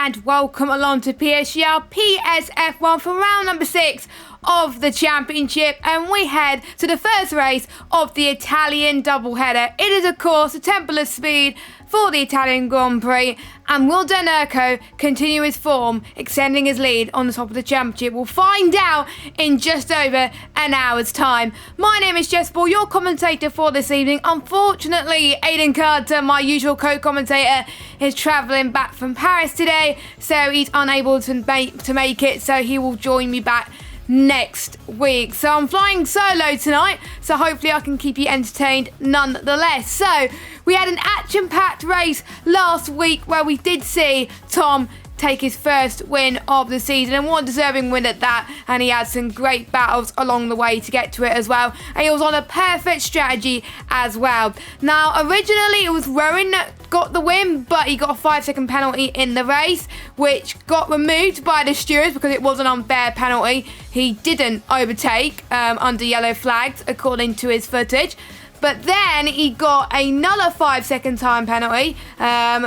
and welcome along to PSGL PSF1 for round number 6 of the championship, and we head to the first race of the Italian doubleheader. It is of course the Temple of Speed for the Italian Grand Prix, and will Danerco continue his form, extending his lead on the top of the championship? We'll find out in just over an hour's time. My name is Jess Ball, your commentator for this evening. Unfortunately, Aidan Carter, my usual co-commentator, is travelling back from Paris today, so he's unable to make it, so he will join me back next week. So I'm flying solo tonight, so hopefully I can keep you entertained nonetheless. So we had an action-packed race last week where we did see Tom take his first win of the season, and what a deserving win at that, and he had some great battles along the way to get to it as well, and he was on a perfect strategy as well. Now originally it was Rowan that got the win, but he got a 5-second penalty in the race, which got removed by the stewards because it was an unfair penalty. He didn't overtake under yellow flags according to his footage. But then he got another 5-second time penalty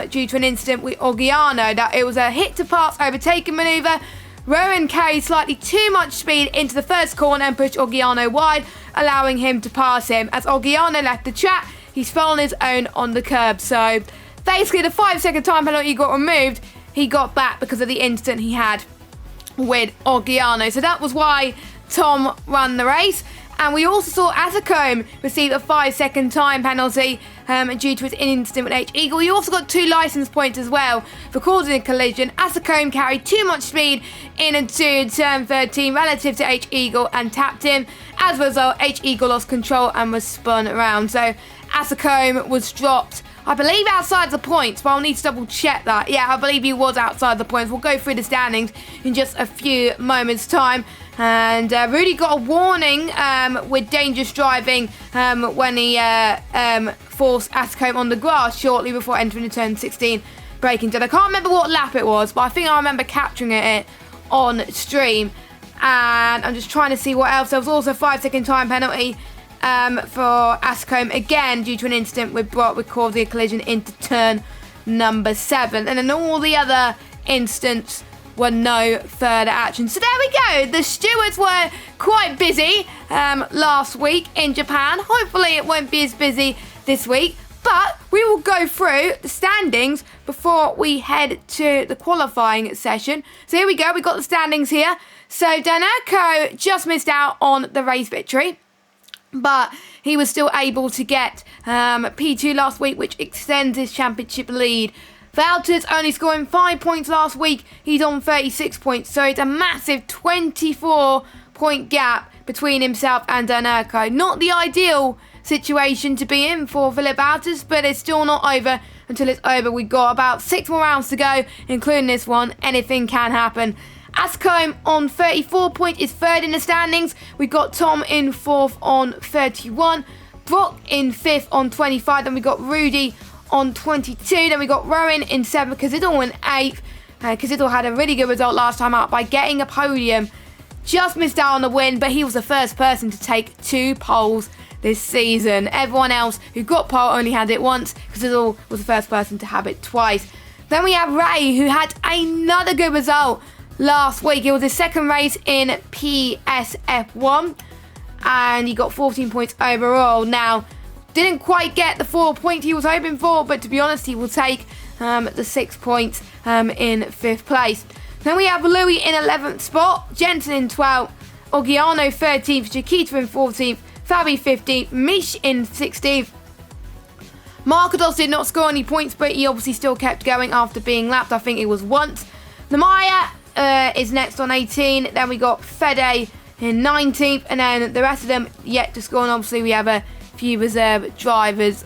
due to an incident with Orgiano. That it was a hit to pass overtaking manoeuvre. Rowan carried slightly too much speed into the first corner and pushed Orgiano wide, allowing him to pass him. As Orgiano left the track, he's fell on his own on the curb. So basically the 5-second time penalty got removed. He got back because of the incident he had with Orgiano. So that was why Tom won the race. And we also saw Facecam receive a 5-second time penalty due to his incident with H-Eagle. He also got 2 licence points as well for causing a collision. Facecam carried too much speed into turn 13 relative to H-Eagle and tapped him. As a result, H-Eagle lost control and was spun around. So Facecam was dropped, I believe, outside the points, but I'll need to double check that. Yeah, I believe he was outside the points. We'll go through the standings in just a few moments' time. And Rudy got a warning with dangerous driving when he forced Facecam on the grass shortly before entering the turn 16 braking zone. I can't remember what lap it was, but I think I remember capturing it on stream. And I'm just trying to see what else. There was also a 5-second time penalty for Facecam, again due to an incident with Brock, with causing a collision into turn number 7. And then all the other incidents were no further action. So there we go. The stewards were quite busy last week in Japan. Hopefully it won't be as busy this week, but we will go through the standings before we head to the qualifying session. So here we go. We got the standings here. So Danerco just missed out on the race victory, but he was still able to get P2 last week, which extends his championship lead. Valter's only scoring 5 points last week. He's on 36 points, so it's a massive 24-point gap between himself and Danerco. Not the ideal situation to be in for Philip Valters, but it's still not over until it's over. We've got about 6 more rounds to go, including this one. Anything can happen. Facecam on 34 points is third in the standings. We've got Tom in 4th on 31. Brock in 5th on 25. Then we've got Rudy on 22. Then we got Rowan in 7th. Cazidle in 8th. Cazidle had a really good result last time out by getting a podium. Just missed out on the win, but he was the first person to take 2 poles this season. Everyone else who got pole only had it once. Cazidle was the first person to have it twice. Then we have Ray, who had another good result last week. It was his second race in PSF1, and he got 14 points overall. Now, didn't quite get the 4 points he was hoping for, but to be honest, he will take the 6 points in 5th place. Then we have Louis in 11th spot, Jensen in 12th, Orgiano 13th, Chiquita in 14th, Fabi 15th, Mish in 16th. Markados did not score any points, but he obviously still kept going after being lapped. I think it was once. Lamaya is next on 18. Then we got Fede in 19th, and then the rest of them yet to score. And obviously we have a few reserve drivers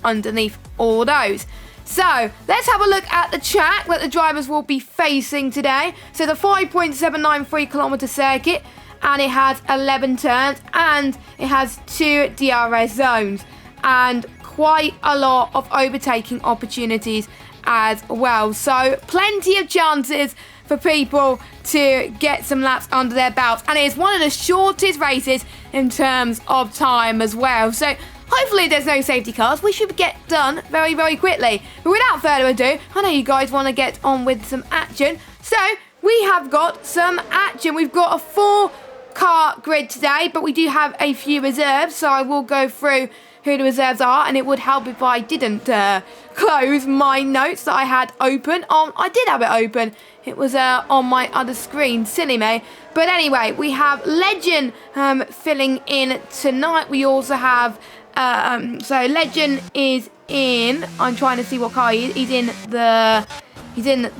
underneath all those. So let's have a look at the track that the drivers will be facing today. So the 5.793 kilometre circuit, and it has 11 turns, and it has 2 DRS zones, and quite a lot of overtaking opportunities as well. So plenty of chances for people to get some laps under their belts, and it is one of the shortest races in terms of time as well. So hopefully there's no safety cars. We should get done very, very quickly. But without further ado, I know you guys want to get on with some action. So we have got some action. We've got a 4-car grid today, but we do have a few reserves. So I will go through who the reserves are, and it would help if I didn't close my notes that I had open. I did have it open. It was on my other screen. Silly me. But anyway, we have Legend filling in tonight. We also have so Legend is in. I'm trying to see what car he is. He's in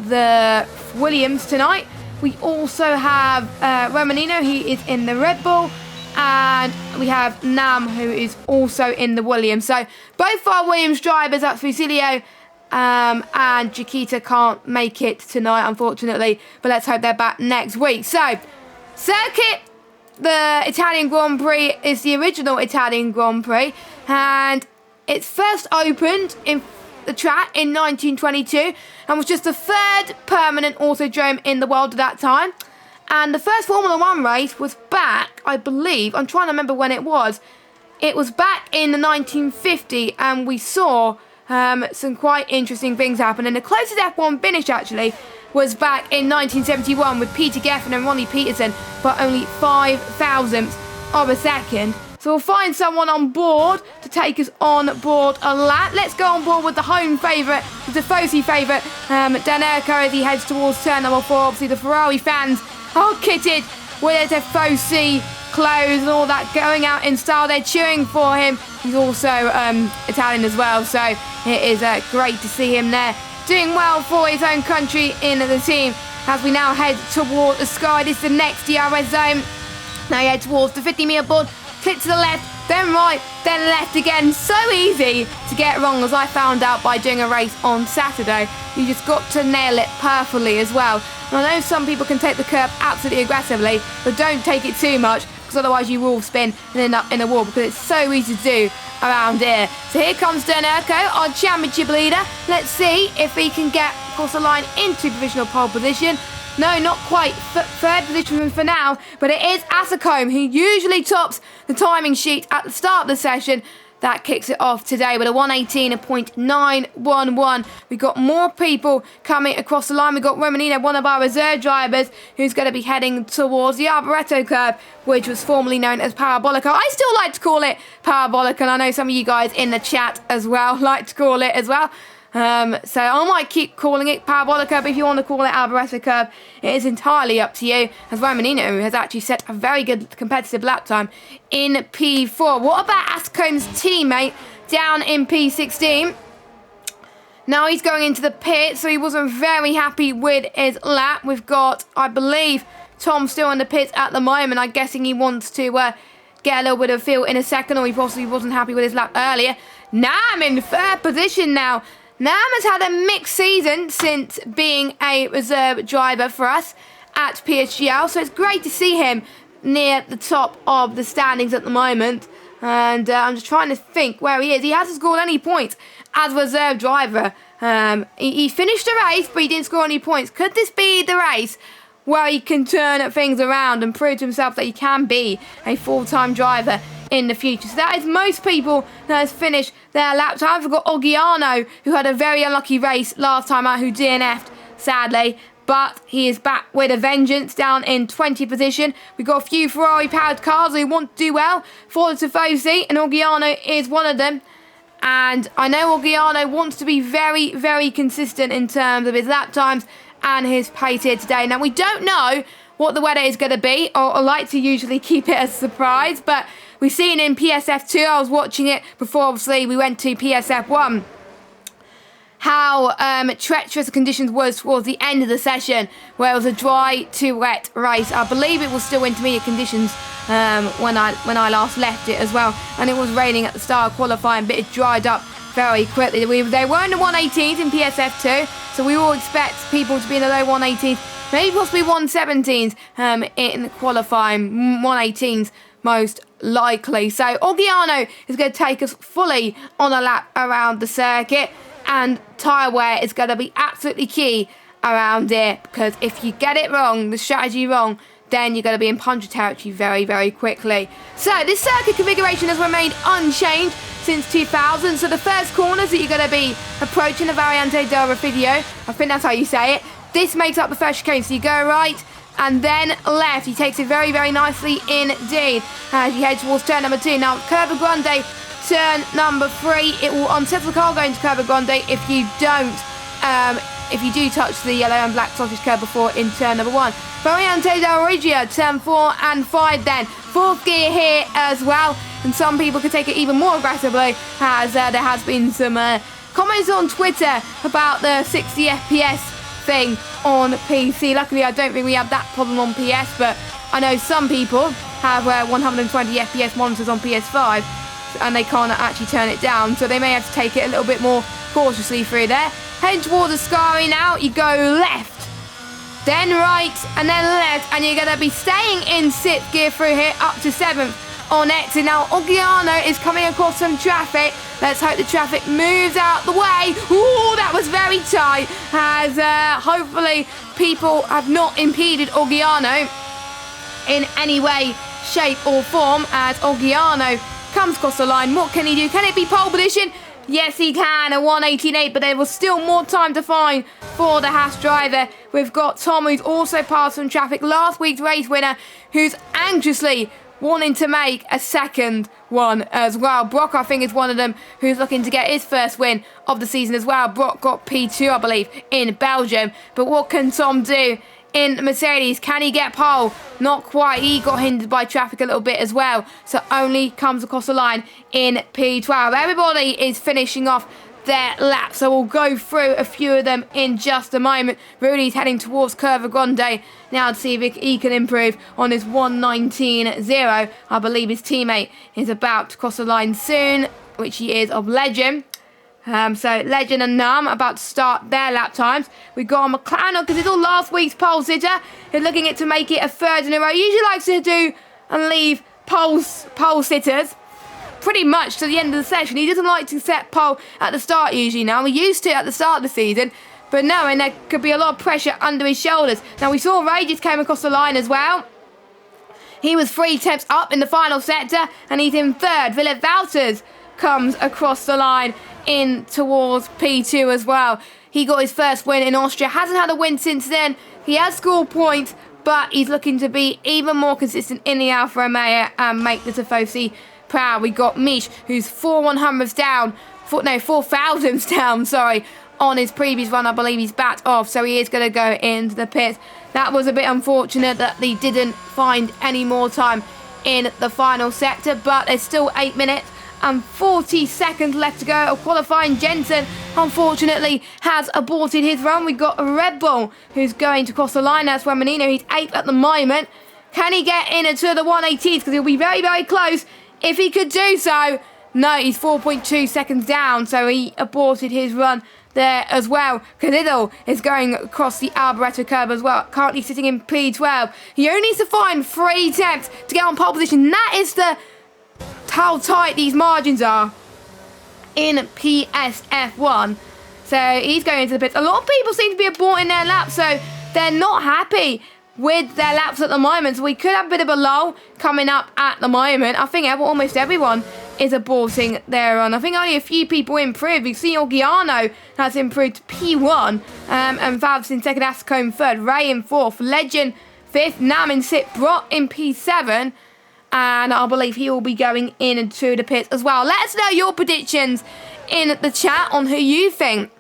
the Williams tonight. We also have Romanino. He is in the Red Bull. And we have Nam, who is also in the Williams. So both our Williams drivers, that's Fusilio and Chiquita, can't make it tonight, unfortunately. But let's hope they're back next week. So, circuit, the Italian Grand Prix is the original Italian Grand Prix. And it's first opened in the track in 1922 and was just the third permanent autodrome in the world at that time. And the first Formula 1 race was back, I believe, I'm trying to remember when it was. It was back in the 1950, and we saw some quite interesting things happen. And the closest F1 finish, actually, was back in 1971 with Peter Geffen and Ronnie Peterson, but only 5 thousandths of a second. So we'll find someone on board to take us on board a lap. Let's go on board with the home favourite, the Tifosi favourite, Dan Erco, as he heads towards turn number 4. Obviously, the Ferrari fans are kitted with their Tifosi clothes and all that, going out in style. They're cheering for him. He's also Italian as well, so it is great to see him there, doing well for his own country in the team. As we now head toward the sky, this is the next DRS zone. Now you head towards the 50-metre board, click to the left, then right, then left again. So easy to get wrong, as I found out by doing a race on Saturday. You just got to nail it perfectly as well. And I know some people can take the curb absolutely aggressively, but don't take it too much, because otherwise you will spin and end up in a wall, because it's so easy to do around here. So here comes Dan Erco, our championship leader. Let's see if he can get across the line into provisional pole position. No, not quite. Third position for now, but it is Asacombe, who usually tops the timing sheet at the start of the session. That kicks it off today with a 118.911. We've got more people coming across the line. We've got Romanino, one of our reserve drivers, who's going to be heading towards the Arboreto curve, which was formerly known as Parabolica. I still like to call it Parabolica, and I know some of you guys in the chat as well like to call it as well. So I might keep calling it Parabolica, but if you want to call it Arboreto curve, it is entirely up to you, as Romanino has actually set a very good competitive lap time in P4. What about Ascombe's teammate down in P16? Now he's going into the pit, so he wasn't very happy with his lap. We've got, I believe, Tom still in the pits at the moment. I'm guessing he wants to get a little bit of feel in a second, or he possibly wasn't happy with his lap earlier. Nam in third position now. Nam has had a mixed season since being a reserve driver for us at PSGL, so it's great to see him near the top of the standings at the moment. And I'm just trying to think where he is. He hasn't scored any points as a reserve driver. He finished the race, but he didn't score any points. Could this be the race where he can turn things around and prove to himself that he can be a full-time driver in the future? So that is most people that has finished their lap time. We've got Oggiano, who had a very unlucky race last time out, who DNF'd, sadly. But he is back with a vengeance, down in 20th position. We've got a few Ferrari-powered cars who want to do well for the Tifosi, and Oggiano is one of them. And I know Oggiano wants to be very, very consistent in terms of his lap times and his pace here today. Now, we don't know what the weather is going to be, or I like to usually keep it a surprise, but we've seen in PSF2, I was watching it before, obviously, we went to PSF1, how treacherous the conditions was towards the end of the session, where it was a dry to wet race. I believe it was still intermediate conditions when I last left it as well, and it was raining at the start of qualifying, but it dried up very quickly. They were in the 118s in PSF2, so we all expect people to be in the low 118s, maybe possibly 117s in qualifying, 118s most likely. So Oggiano is going to take us fully on a lap around the circuit, and tyre wear is going to be absolutely key around here, because if you get it wrong, the strategy wrong, then you're going to be in puncher territory very, very quickly. So this circuit configuration has remained unchanged since 2000. So the first corners that you're going to be approaching the Variante del Refidio, I think that's how you say it, this makes up the first chicane. So you go right and then left. He takes it very, very nicely indeed as you head towards turn number 2. Now, Curva Grande, turn number 3. It will unsettle the car going to Curva Grande if you don't, if you do touch the yellow and black sausage curb before in turn number 1. Variante del Regia, turn 4 and 5 then. 4th gear here as well. And some people could take it even more aggressively as there has been some comments on Twitter about the 60 FPS thing on PC. Luckily, I don't think we have that problem on PS, but I know some people have 120 FPS monitors on PS5 and they can't actually turn it down, so they may have to take it a little bit more cautiously through there. Heading towards Ascari now, you go left, then right, and then left, and you're going to be staying in 6th gear through here up to 7th on exit. Now, Oggiano is coming across some traffic. Let's hope the traffic moves out the way. Ooh, that was very tight, as hopefully people have not impeded Oggiano in any way, shape or form, as Oggiano comes across the line. What can he do? Can it be pole position? Yes, he can, a 1:18.8, but there was still more time to find for the Haas driver. We've got Tom, who's also passed some traffic, last week's race winner, who's anxiously wanting to make a second one as well. Brock, I think, is one of them who's looking to get his first win of the season as well. Brock got P2, I believe, in Belgium. But what can Tom do in Mercedes? Can he get pole? Not quite. He got hindered by traffic a little bit as well, so only comes across the line in P12. Everybody is finishing off their lap, so we'll go through a few of them in just a moment. Rudy's heading towards Curva Grande now to see if he can improve on his 1:19.0. I believe his teammate is about to cross the line soon, which he is, of Legend. So Legend and Nam about to start their lap times. We've got McLaren because it's all last week's pole sitter. He's looking at to make it a 3rd in a row. He usually likes to do and leave pole sitters pretty much to the end of the session. He doesn't like to set pole at the start usually now. We used to at the start of the season, but no, and there could be a lot of pressure under his shoulders. Now we saw Rages came across the line as well. He was 3 tenths up in the final sector and he's in 3rd. Willem Wouters comes across the line in towards P2 as well. He got his first win in Austria. Hasn't had a win since then. He has scored points, but he's looking to be even more consistent in the Alfa Romeo and make the Tifosi proud. We got Mish, who's 4 100ths down, 4 thousandths down, sorry, on his previous run. I believe he's backed off, so he is going to go into the pits. That was a bit unfortunate that they didn't find any more time in the final sector, but there's still 8 minutes and 40 seconds left to go of qualifying. Jensen, unfortunately, has aborted his run. We've got a Red Bull who's going to cross the line. That's Remanino. He's 8th at the moment. Can he get into the 118s? Because he'll be very, very close if he could do so. No, he's 4.2 seconds down, so he aborted his run there as well. Cadillo is going across the Alboreto curve as well, currently sitting in P12. He only needs to find 3 tenths to get on pole position. That is how tight these margins are in PSF1. So he's going into the pits. A lot of people seem to be aborting their laps, so they're not happy with their laps at the moment. So we could have a bit of a lull coming up at the moment. I think almost everyone is aborting their run. I think only a few people improved. We've seen Oggiano has improved to P1, and Favs in 2nd, Ascombe 3rd, Ray in 4th, Legend 5th, Nam in 6th, Brock in P7. And I believe he will be going into the pits as well. Let us know your predictions in the chat on who you think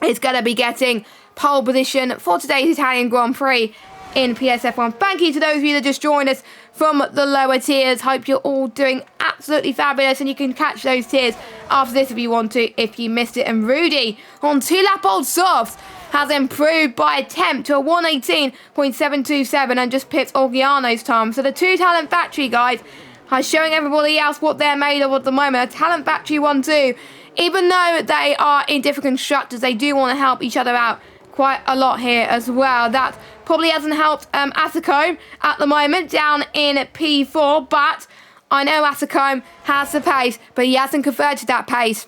is going to be getting pole position for today's Italian Grand Prix in PSF1. Thank you to those of you that just joined us from the lower tiers. Hope you're all doing absolutely fabulous, and you can catch those tiers after this if you want to, if you missed it. And Rudy on 2-lap-old softs has improved by a tenth to a 1:18.727 and just pipped Oggiano's time. So the 2 Talent Factory guys are showing everybody else what they're made of at the moment. A Talent Factory 1-2. Even though they are in different constructors, they do want to help each other out quite a lot here as well. That probably hasn't helped Asacombe at the moment, down in P4, but I know Asacombe has the pace, but he hasn't converted that pace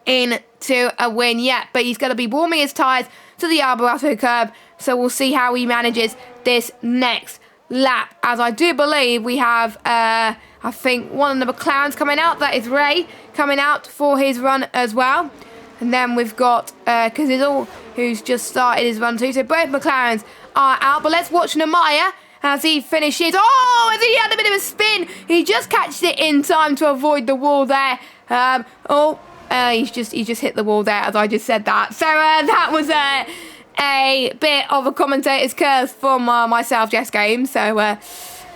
into a win yet. But he's going to be warming his tyres to the Alborato curb. So we'll see how he manages this next lap, as I do believe we have, I think, one of the McLarens coming out. That is Ray coming out for his run as well. And then we've got Cazizal, who's just started his run too. So both McLarens are out. But let's watch Namaya as he finishes. Oh, as he had a bit of a spin. He just catches it in time to avoid the wall there. He's just hit the wall there, as I just said that. So that was a bit of a commentator's curse from myself, Jess Games. So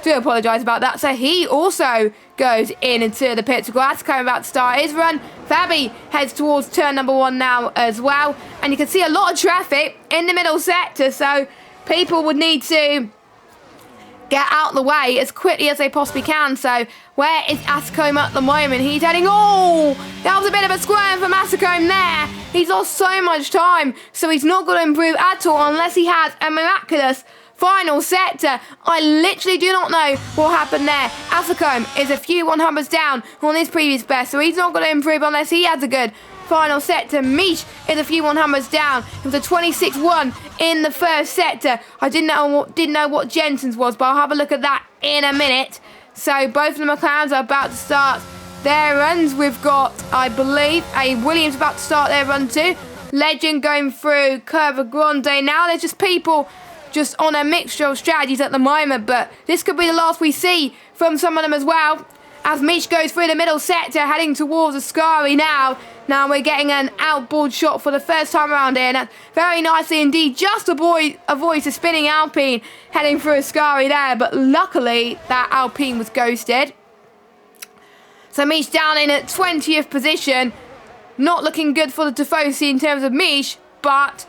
do apologise about that. So he also goes into the pits. Glad coming about to start his run. Fabi heads towards turn number 1 now as well. And you can see a lot of traffic in the middle sector. So people would need to get out the way as quickly as they possibly can. So where is Ascombe at the moment? He's heading, oh, that was a bit of a squirm from Ascombe there. He's lost so much time, so he's not going to improve at all unless he has a miraculous final sector. I literally do not know what happened there. Ascombe is a few 100s down on his previous best, so he's not going to improve unless he has a good final sector. Mish is a few 100s down. It was a 26-1 in the first sector. I didn't know what Jensen's was, but I'll have a look at that in a minute. So both of the McLarens are about to start their runs. We've got, I believe, a Williams about to start their run too. Legend going through Curva Grande now. There's just people just on a mixture of strategies at the moment, but this could be the last we see from some of them as well. As Mish goes through the middle sector, heading towards Ascari now. Now we're getting an outboard shot for the first time around here. And that's very nicely indeed. Just avoids a spinning Alpine heading through Ascari there. But luckily, that Alpine was ghosted. So Mish down in at 20th position. Not looking good for the Tifosi in terms of Mish, but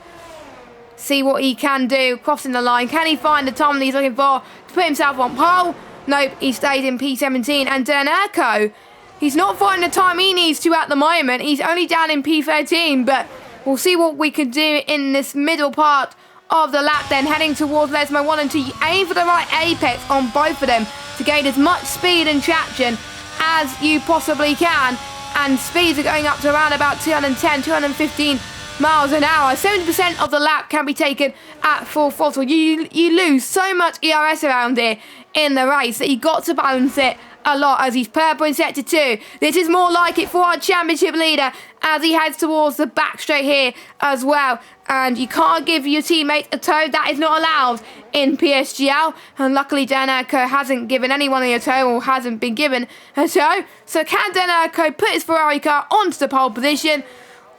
see what he can do crossing the line. Can he find the time that he's looking for to put himself on pole? Nope, he stays in P17. And Dernerko, he's not finding the time he needs to at the moment. He's only down in P13, but we'll see what we can do in this middle part of the lap then, heading towards Lesmo 1 and 2. You aim for the right apex on both of them to gain as much speed and traction as you possibly can. And speeds are going up to around about 210, 215 miles an hour. 70% of the lap can be taken at full throttle. You lose so much ERS around here in the race that you got to balance it a lot as he's purple in sector 2. This is more like it for our championship leader as he heads towards the back straight here as well. And you can't give your teammate a toe. That is not allowed in PSGL. And luckily Dernerko hasn't given anyone a toe, or hasn't been given a toe. So can Dernerko put his Ferrari car onto the pole position?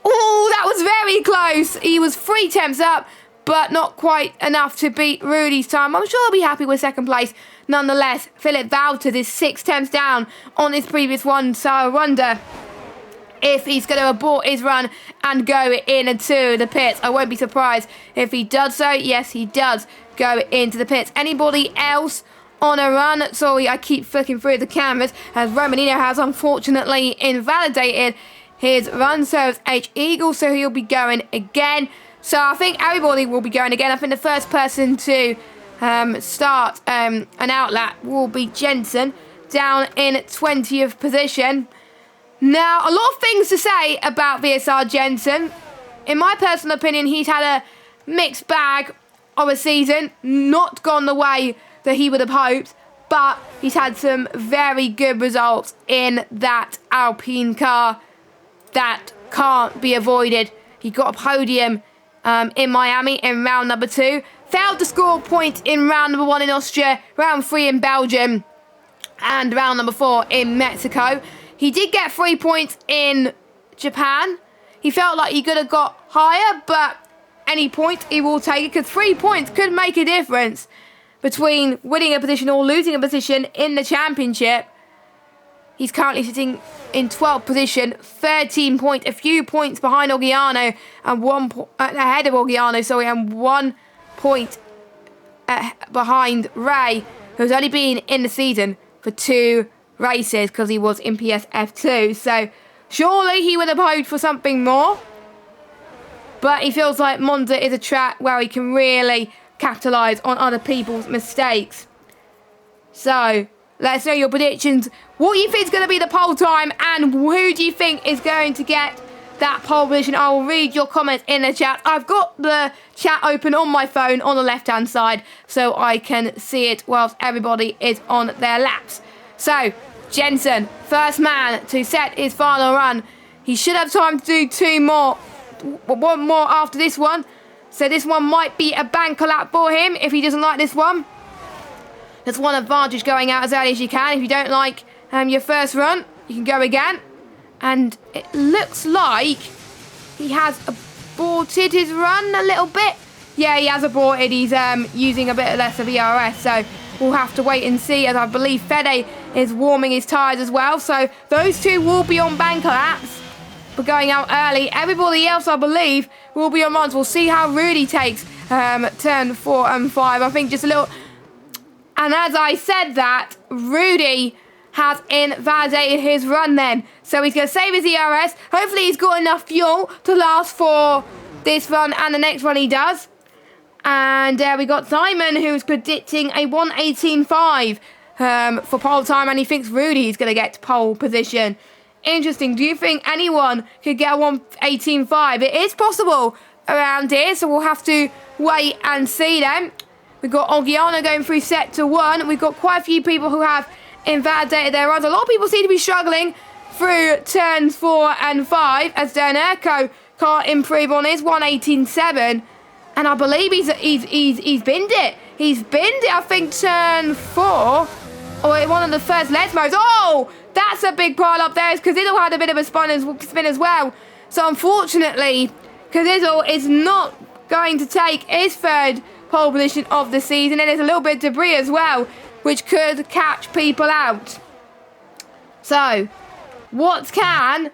Oh, that was very close. He was 3 tenths up, but not quite enough to beat Rudy's time. I'm sure he'll be happy with second place. Nonetheless, Philip Valters is 6 tenths down on his previous one, so I wonder if he's going to abort his run and go into the pits. I won't be surprised if he does so. Yes, he does go into the pits. Anybody else on a run? Sorry, I keep flicking through the cameras as Romanino has unfortunately invalidated his run. So it's H Eagle, so he'll be going again. So I think everybody will be going again. I think the first person to start an outlap will be Jensen down in 20th position. Now, a lot of things to say about VSR Jensen. In my personal opinion, he's had a mixed bag of a season. Not gone the way that he would have hoped, but he's had some very good results in that Alpine car that can't be avoided. He got a podium in Miami in round number 2. Failed to score a point in round number 1 in Austria, round 3 in Belgium, and round number 4 in Mexico. He did get 3 points in Japan. He felt like he could have got higher, but any point he will take it, because 3 points could make a difference between winning a position or losing a position in the championship. He's currently sitting in 12th position, 13 points, a few points behind Oggiano, and ahead of Oggiano, and 1 point behind Ray, who's only been in the season for 2 races because he was in PSF2. So surely he would have hoped for something more. But he feels like Monza is a track where he can really capitalise on other people's mistakes. So let us know your predictions. What do you think is going to be the pole time, and who do you think is going to get that pole position. I will read your comments in the chat. I've got the chat open on my phone on the left-hand side so I can see it whilst everybody is on their laps. So, Jensen, first man to set his final run. He should have time to do one more after this one. So this one might be a banker lap for him if he doesn't like this one. That's one advantage going out as early as you can. If you don't like your first run, you can go again. And it looks like he has aborted his run a little bit. Yeah, he has aborted. He's using a bit less of ERS. So we'll have to wait and see, as I believe Fede is warming his tyres as well. So those two will be on banker laps. But going out early. Everybody else, I believe, will be on runs. We'll see how Rudy takes turn 4 and 5. I think just a little... And as I said that, Rudy has invalidated his run then. So he's going to save his ERS. Hopefully he's got enough fuel to last for this run and the next one he does. And we got Simon, who's predicting a 1:18.5 for pole time. And he thinks Rudy's going to get to pole position. Interesting. Do you think anyone could get a 1:18.5? It is possible around here, so we'll have to wait and see then. We've got Ogiano going through sector 1. We've got quite a few people who have invalidated their runs. A lot of people seem to be struggling through turns 4 and 5 as Dernerko can't improve on his 1:18.7. And I believe he's binned it. He's binned it, I think, turn 4. Or one of the first Les modes. Oh! That's a big pile up there, because Kaziddle had a bit of a spin as well. So unfortunately, Kaziddle is not going to take his third pole position of the season. And there's a little bit of debris as well, which could catch people out. So, what can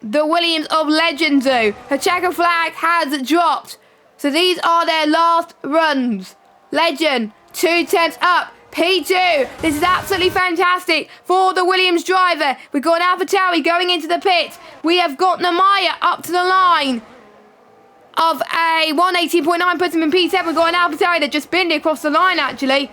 the Williams of Legend do? Her checker flag has dropped. So these are their last runs. Legend, 2 tenths up. P2, this is absolutely fantastic for the Williams driver. We've got AlphaTauri going into the pit. We have got Namaya up to the line of a 1:18.9, puts him in P7. We've got an AlphaTauri that just binned it across the line, actually.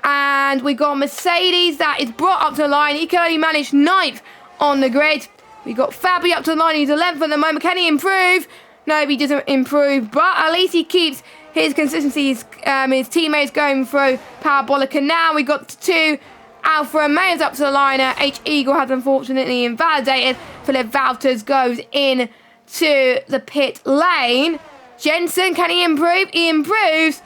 And we got Mercedes that is brought up to the line. He can only manage 9th on the grid. We got Fabi up to the line. He's 11th at the moment. Can he improve? No, he doesn't improve, but at least he keeps his consistency. His teammates going through Parabolic. And now we got 2 Alpha Romeos up to the liner. H Eagle has unfortunately invalidated. Philip Valters goes in to the pit lane. Jensen, can he improve? He improves.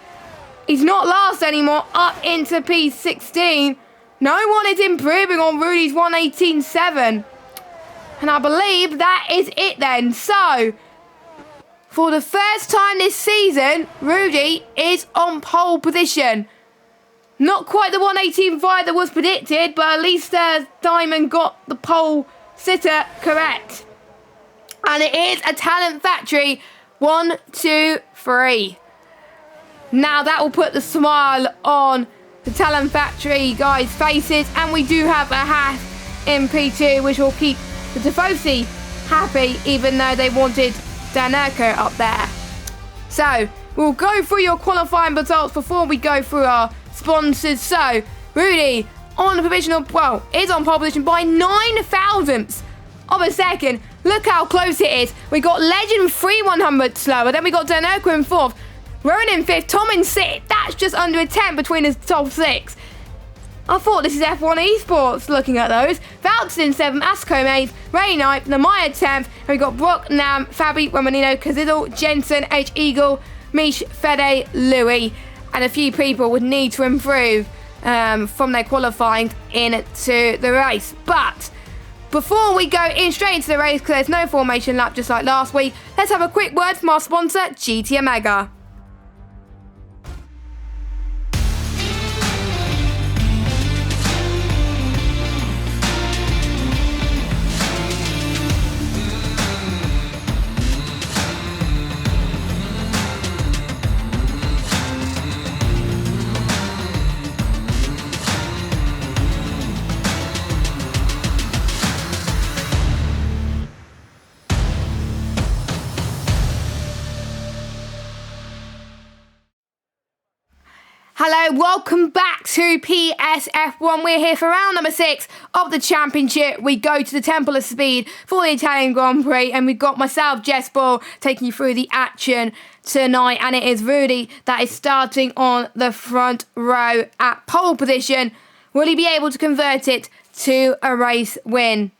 He's not last anymore. Up into P16. No one is improving on Rudy's 1:18.7. And I believe that is it then. So, for the first time this season, Rudy is on pole position. Not quite the 1:18.5 that was predicted, but at least Diamond got the pole sitter correct. And it is a Talent Factory 1, 2, 3. Now that will put the smile on the Talent Factory guys' faces. And we do have a hat in P2, which will keep the Tifosi happy, even though they wanted Danerko up there. So, we'll go through your qualifying results before we go through our sponsors. So, Rudy on the provisional, well, is on pole position by 9 thousandths of a second. Look how close it is. We got Legend 3/100 slower. Then we got Danerko in 4th. Rowan in 5th. Tom in 6th. That's just under a 10 between his top 6. I thought this is F1 Esports looking at those. Valtz in 7th, Asco 8th, Ray 9th, Namaya 10th, and we got Brock, Nam, Fabi, Romanino, Kaziddle, Jensen, H Eagle, Mish, Fede, Louis, and a few people would need to improve from their qualifying into the race. But before we go in straight into the race, because there's no formation lap just like last week, let's have a quick word from our sponsor, GT Omega. Hello, welcome back to PSF1. We're here for round number 6 of the championship. We go to the Temple of Speed for the Italian Grand Prix, and we've got myself, Jess Ball, taking you through the action tonight, and it is Rudy that is starting on the front row at pole position. Will he be able to convert it to a race win?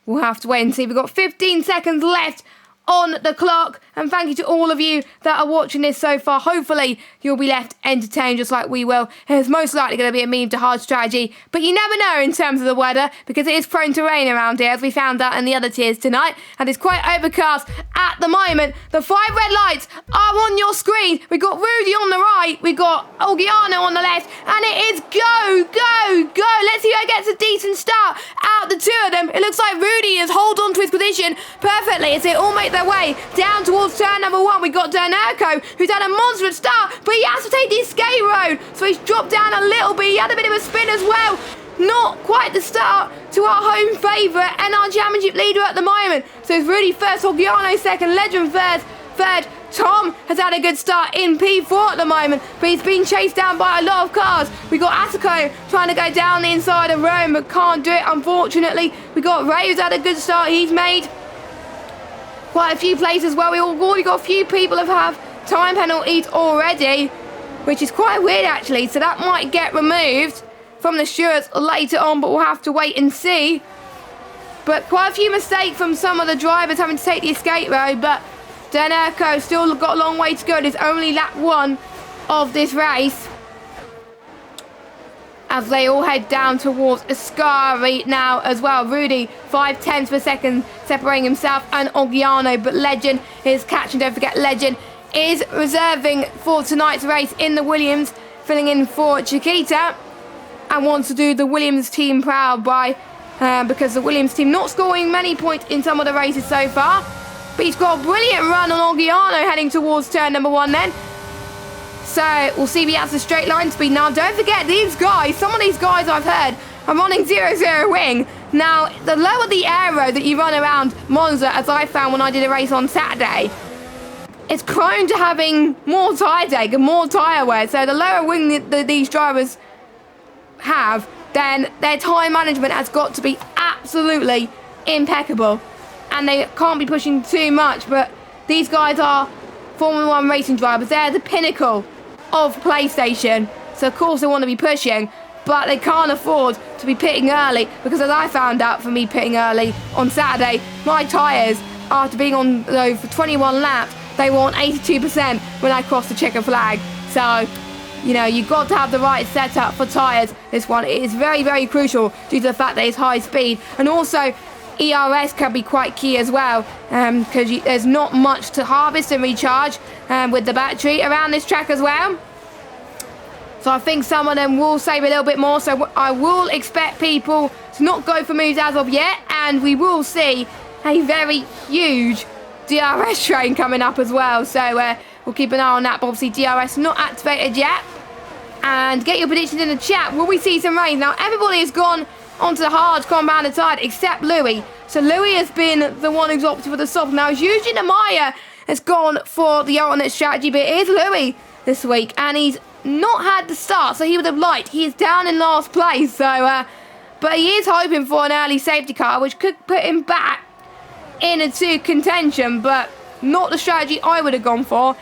We'll have to wait and see. We've got 15 seconds left on the clock, and thank you to all of you that are watching this so far. Hopefully you'll be left entertained just like we will. It's most likely going to be a medium to hard strategy, but you never know in terms of the weather, because it is prone to rain around here, as we found out in the other tiers tonight, and it's quite overcast at the moment. The 5 red lights are on your screen. We've got Rudy on the right, we've got Elgato on the left, and it is go, go, go. Let's see who gets a decent start out the two of them. It looks like Rudy has hold on to his position perfectly as they all make their way down towards turn number 1. We've got DirectX, who's had a monstrous start, but he has to take the escape road, so he's dropped down a little bit. He had a bit of a spin as well. Not quite the start to our home favourite and our championship leader at the moment. So it's Rudy first, Elgato second, Legend third. Tom has had a good start in P4 at the moment, but he's been chased down by a lot of cars. We got Attico trying to go down the inside of Rome, but can't do it, unfortunately. We got Ray, who's had a good start. He's made quite a few places as well. We already got a few people who have time penalties already, which is quite weird actually, so that might get removed from the stewards later on, but we'll have to wait and see. But quite a few mistakes from some of the drivers having to take the escape road, but DirectX still got a long way to go. There's only lap 1 of this race, as they all head down towards Ascari now as well. Rudy, 5/10 per second separating himself and Elgato, but Legend is catching. Don't forget, Legend is reserving for tonight's race in the Williams, filling in for Chiquita, and wants to do the Williams team proud because the Williams team not scoring many points in some of the races so far. But he's got a brilliant run on Elgato heading towards turn number 1 then. So we'll see if he has a straight line speed. Now don't forget, these guys, some of these guys I've heard are running 0-0 wing. Now the lower the aero that you run around Monza, as I found when I did a race on Saturday, it's prone to having more tyre take and more tyre wear. So the lower wing that these drivers have, then their tyre management has got to be absolutely impeccable. And they can't be pushing too much, but these guys are Formula 1 racing drivers. They're the pinnacle of PlayStation, so of course they want to be pushing, but they can't afford to be pitting early, because as I found out from me pitting early on Saturday, my tyres, after being on those for 21 laps, they were on 82% when I crossed the checker flag. So, you know, you've got to have the right setup for tyres. This one is very, very crucial due to the fact that it's high speed, and also ERS can be quite key as well, because there's not much to harvest and recharge with the battery around this track as well. So I think some of them will save a little bit more, so I will expect people to not go for moves as of yet, and we will see a very huge DRS train coming up as well, so we'll keep an eye on that. But obviously DRS not activated yet. And get your predictions in the chat. Will we see some rain? Now everybody has gone onto the hard compounded side except Louis. So Louis has been the one who's opted for the soft. Now usually Namaya has gone for the alternate strategy, but it is Louis this week, and he's not had the start, so he would have liked. He is down in last place, so but he is hoping for an early safety car, which could put him back into contention, but not the strategy I would have gone for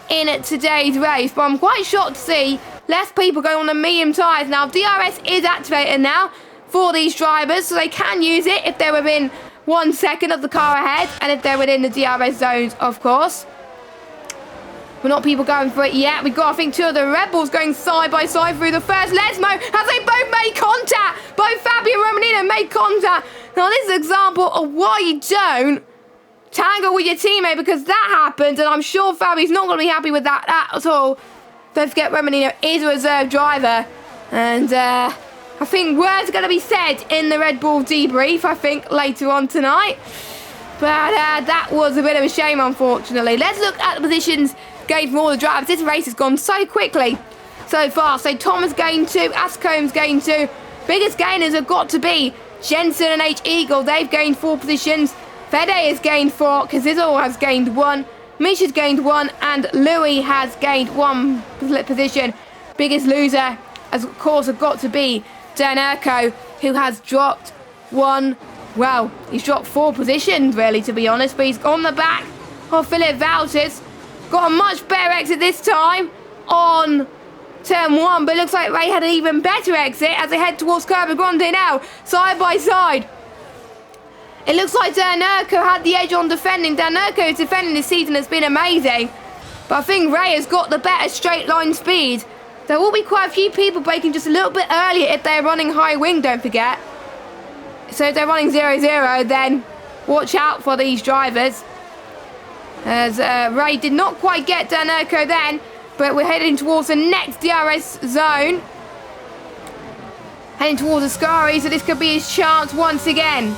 in today's race. But I'm quite shocked to see less people going on the medium tyres. Now DRS is activated now for these drivers, so they can use it if they're within 1 second of the car ahead, and if they're within the DRS zones, of course. But not people going for it yet. We've got, I think, 2 of the Red Bulls going side by side through the first Lesmo, as they both made contact. Both Fabio and Romanino made contact. Now this is an example of why you don't tangle with your teammate, because that happened, and I'm sure Fabio's not going to be happy with that at all. Don't forget, Romanino is a reserve driver, and I think words are going to be said in the Red Bull debrief, I think, later on tonight. But that was a bit of a shame, unfortunately. Let's look at the positions gained from all the drivers. This race has gone so quickly, so fast. So Tom has gained 2, Ascombe's gained 2. Biggest gainers have got to be Jensen and H. Eagle. They've gained 4 positions. Fede has gained 4. Kazizzo has gained 1. Misha's gained 1. And Louis has gained 1 position. Biggest loser, as of course, have got to be Danerco, who has dropped he's dropped 4 positions, really, to be honest. But he's on the back of Philip Valters. Got a much better exit this time on turn 1, but it looks like Ray had an even better exit as they head towards Curva Grande now, side by side. It looks like Danerco had the edge on defending. Danerco's defending this season has been amazing, but I think Ray has got the better straight line speed. There will be quite a few people braking just a little bit earlier if they're running high wing, don't forget. So if they're running 0-0, then watch out for these drivers. As Ray did not quite get Danerco then, but we're heading towards the next DRS zone. Heading towards Ascari, so this could be his chance once again.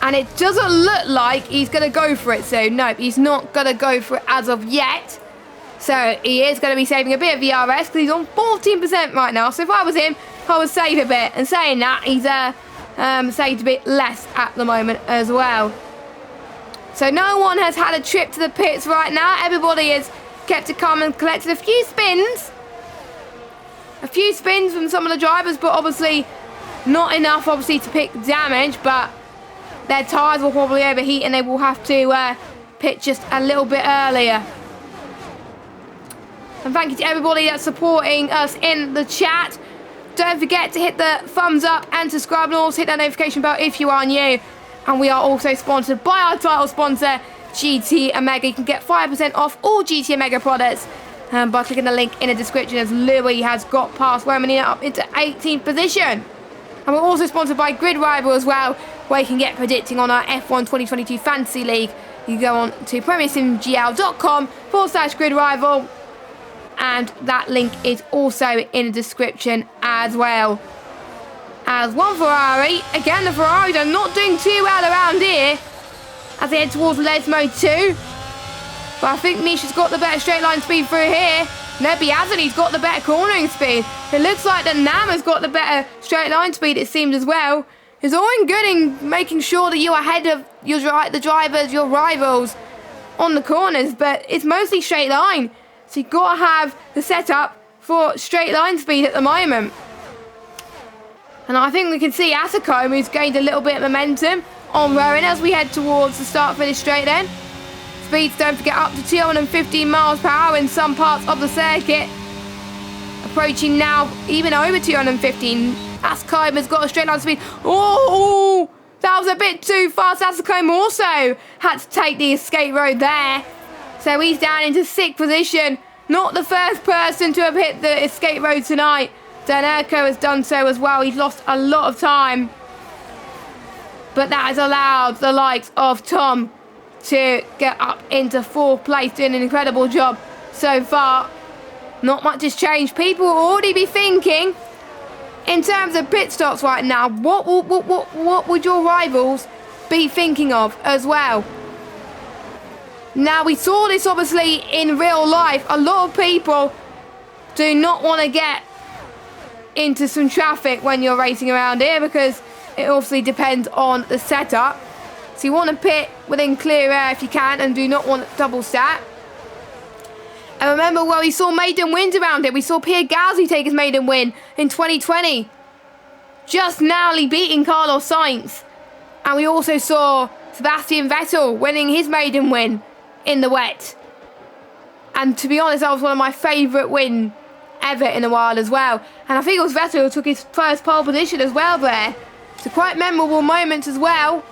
And it doesn't look like he's going to go for it soon. No, he's not going to go for it as of yet. So he is going to be saving a bit of VRS because he's on 14% right now. So if I was him, I would save a bit. And saying that, he's saved a bit less at the moment as well. So no one has had a trip to the pits right now. Everybody has kept it calm and collected a few spins. A few spins from some of the drivers, but obviously not enough, obviously, to pick damage. But their tyres will probably overheat and they will have to pit just a little bit earlier. And thank you to everybody that's supporting us in the chat. Don't forget to hit the thumbs up and subscribe, and also hit that notification bell if you are new. And we are also sponsored by our title sponsor, GT Omega. You can get 5% off all GT Omega products by clicking the link in the description, as Louis has got past Romanina up into 18th position. And we're also sponsored by Grid Rival as well, where you can get predicting on our F1 2022 Fantasy League. You can go on to premiersimgl.com/Grid Rival. And that link is also in the description as well. As one Ferrari, again the Ferraris are not doing too well around here as they head towards Les Mode 2. But I think Misha's got the better straight line speed through here. Nope, he hasn't. He's got the better cornering speed. It looks like the Nam has got the better straight line speed, it seems, as well. It's all in good in making sure that you're ahead of the drivers, your rivals on the corners, but it's mostly straight line. So you've got to have the setup for straight line speed at the moment. And I think we can see Asacome, who's gained a little bit of momentum on Rowan as we head towards the start-finish straight then. Speeds, don't forget, up to 215 miles per hour in some parts of the circuit. Approaching now even over 215. Asacome has got a straight line speed. Oh, that was a bit too fast. Asacome also had to take the escape road there. So he's down into 6th position. Not the first person to have hit the escape road tonight. Danerco has done so as well. He's lost a lot of time. But that has allowed the likes of Tom to get up into 4th place, doing an incredible job so far. Not much has changed. People will already be thinking, in terms of pit stops right now, what would your rivals be thinking of as well? Now, we saw this obviously in real life. A lot of people do not want to get into some traffic when you're racing around here because it obviously depends on the setup. So you want to pit within clear air if you can and do not want double stat. And remember where we saw maiden wins around here. We saw Pierre Gasly take his maiden win in 2020. Just narrowly beating Carlos Sainz. And we also saw Sebastian Vettel winning his maiden win in the wet. And to be honest, that was one of my favourite wins ever in a while as well. And I think it was Vettel who took his first pole position as well there. So quite memorable moments as well.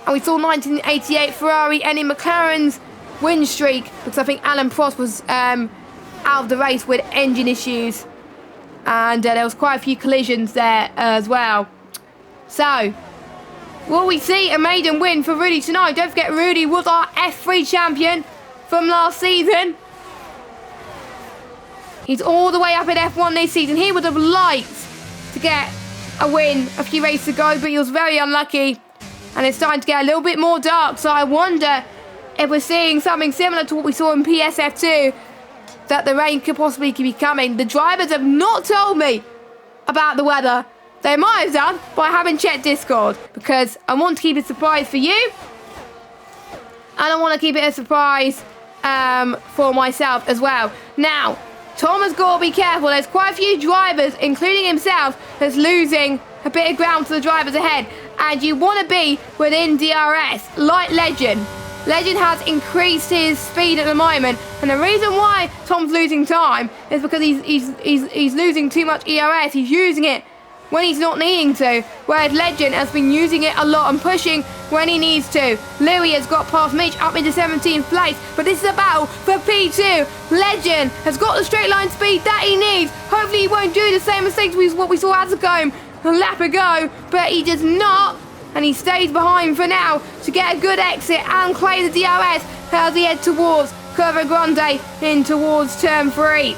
And we saw 1988 Ferrari ending McLaren's win streak because I think Alan Prost was out of the race with engine issues. And there was quite a few collisions there as well. So, will we see a maiden win for Rudy tonight? Don't forget, Rudy was our F3 champion from last season. He's all the way up in F1 this season. He would have liked to get a win a few races ago, but he was very unlucky. And it's starting to get a little bit more dark, so I wonder if we're seeing something similar to what we saw in PSF2, that the rain could possibly be coming. The drivers have not told me about the weather. They might have done, but I haven't checked Discord because I want to keep it a surprise for you. And I want to keep it a surprise for myself as well. Now, Tom has got to be careful. There's quite a few drivers, including himself, that's losing a bit of ground to the drivers ahead. And you want to be within DRS, like Legend. Legend has increased his speed at the moment, and the reason why Tom's losing time is because he's losing too much ERS. He's using it when he's not needing to, whereas Legend has been using it a lot and pushing when he needs to. Louis has got past Mitch up into 17th place, but this is a battle for P2. Legend has got the straight line speed that he needs. Hopefully he won't do the same mistakes as what we saw Azzacombe a lap ago, but he does not, and he stays behind for now to get a good exit and play the DRS as he heads towards Curva Grande in towards turn 3.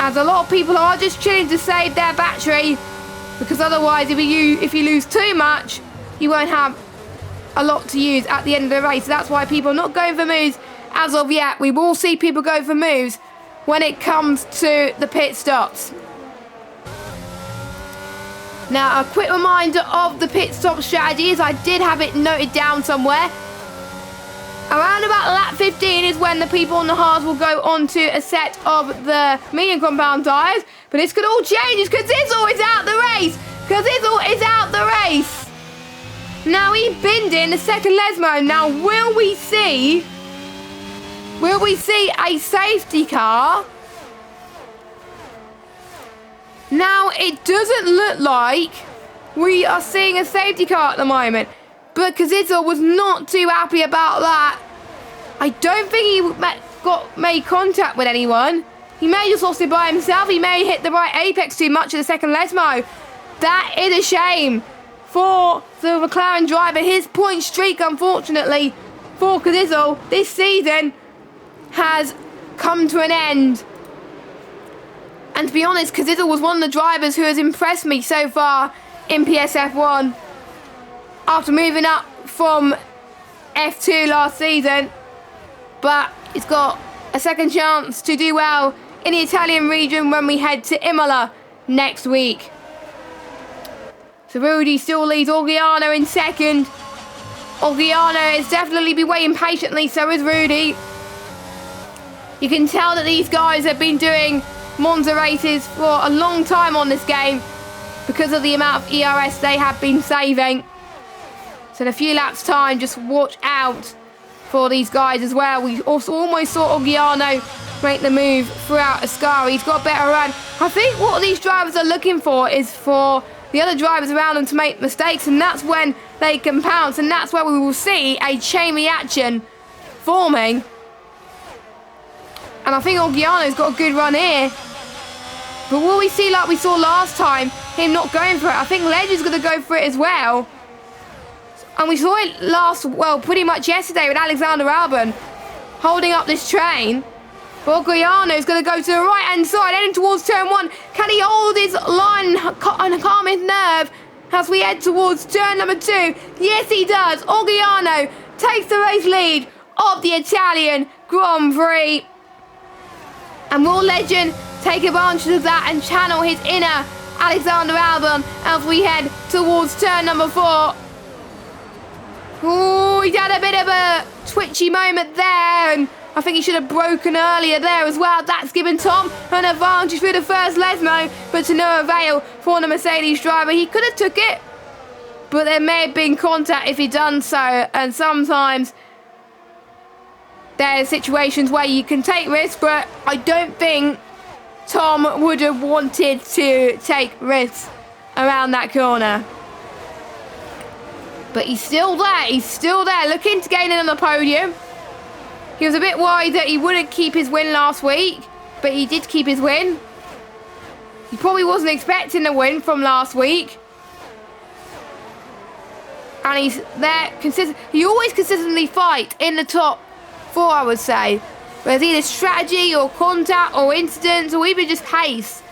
As a lot of people are just chilling to save their battery, because otherwise if you lose too much, you won't have a lot to use at the end of the race. So that's why people are not going for moves as of yet. We will see people go for moves when it comes to the pit stops. Now, a quick reminder of the pit stop strategies. I did have it noted down somewhere. Around about lap 15 is when the people on the hards will go onto a set of the medium compound tyres. But this could all change because Zizzle is out the race. Now, he binned in the second Lesmo. Now, will we see a safety car? Now, it doesn't look like we are seeing a safety car at the moment, but Kazizzo was not too happy about that. I don't think he made contact with anyone. He may have just lost it by himself. He may have hit the right apex too much of the second Lesmo. That is a shame for the McLaren driver. His point streak, unfortunately, for Kazizzo this season has come to an end. And to be honest, Kazizzo was one of the drivers who has impressed me so far in PSF1 after moving up from F2 last season. But he's got a second chance to do well in the Italian region when we head to Imola next week. So Rudy still leads Orgiano in second. Orgiano has definitely been waiting patiently, so is Rudy. You can tell that these guys have been doing Monza races for a long time on this game because of the amount of ERS they have been saving. So in a few laps time, just watch out for these guys as well. We also almost saw Orgiano make the move throughout Ascari. He's got a better run. I think what these drivers are looking for is for the other drivers around them to make mistakes, and that's when they can pounce, and that's where we will see a chain reaction forming. And I think Orgiano's got a good run here. But will we see, like we saw last time, him not going for it? I think Legend's going to go for it as well. And we saw it pretty much yesterday with Alexander Albon holding up this train. But Orgiano's going to go to the right-hand side, heading towards turn 1. Can he hold his line and calm his nerve as we head towards turn number 2? Yes, he does. Orgiano takes the race lead of the Italian Grand Prix. And will Legend take advantage of that and channel his inner Alexander Albon as we head towards turn number 4? Oh, he's had a bit of a twitchy moment there, and I think he should have broken earlier there as well. That's given Tom an advantage through the first Lesmo, but to no avail for the Mercedes driver. He could have took it, but there may have been contact if he'd done so, and sometimes there's situations where you can take risks, but I don't think Tom would have wanted to take risks around that corner. But he's still there, looking to gain in on the podium. He was a bit worried that he wouldn't keep his win last week, but he did keep his win. He probably wasn't expecting the win from last week. And he's there he always consistently fight in the top 4, I would say. There's either strategy or contact or incidents or even just pace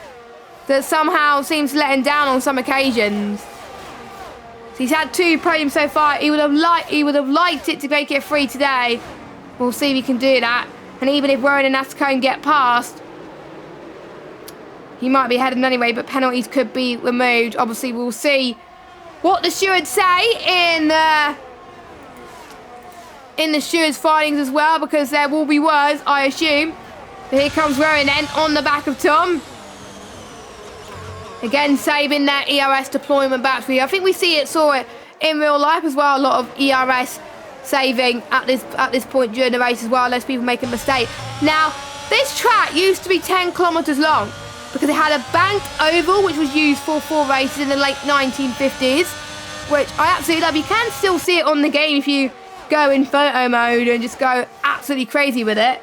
that somehow seems to let him down on some occasions. So he's had 2 podiums so far. He would have liked it to make it 3 today. We'll see if he can do that. And even if Rowan and Ascone get past, he might be ahead of them anyway, but penalties could be removed. Obviously, we'll see what the stewards say in the in the stewards' findings as well, because there will be words, I assume. But here comes Rowan then on the back of Tom. Again, saving that ERS deployment battery. I think we saw it in real life as well. A lot of ERS saving at this point during the race as well, unless people make a mistake. Now, this track used to be 10 kilometers long because it had a banked oval which was used for 4 races in the late 1950s, which I absolutely love. You can still see it on the game if you go in photo mode and just go absolutely crazy with it.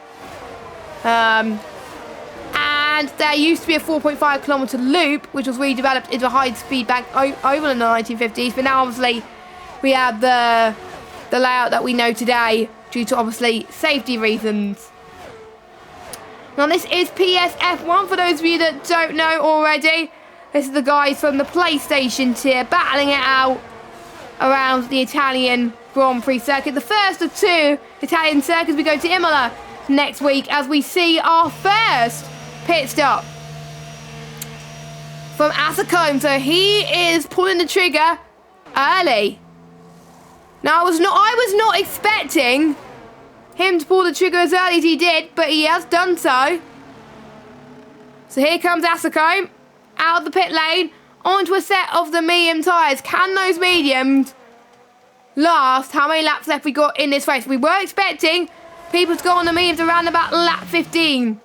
And there used to be a 4.5 kilometer loop which was redeveloped into a high-speed bank oval in the 1950s, but now obviously we have the layout that we know today due to obviously safety reasons. Now this is PSF1 for those of you that don't know already. This is the guys from the PlayStation tier battling it out around the Italian Grand Prix circuit. The first of 2 Italian circuits. We go to Imola next week as we see our first pit stop from Facecam. So he is pulling the trigger early. Now I was not expecting him to pull the trigger as early as he did, but he has done so. So here comes Facecam out of the pit lane onto a set of the medium tyres. Can those mediums last? How many laps left we got in this race? We were expecting people to go on the mediums around about lap 15.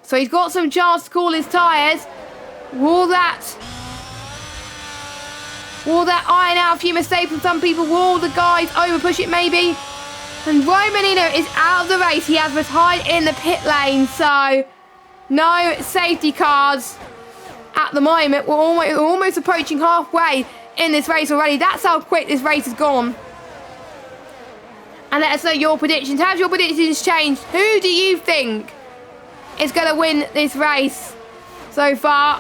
So he's got some chance to cool his tyres. Will that iron out a few mistakes from some people? Will the guys over push it maybe? And Romanino is out of the race. He has retired in the pit lane, so no safety cars at the moment. We're almost approaching halfway in this race already. That's how quick this race has gone. And let us know your predictions. Have your predictions changed? Who do you think is going to win this race so far?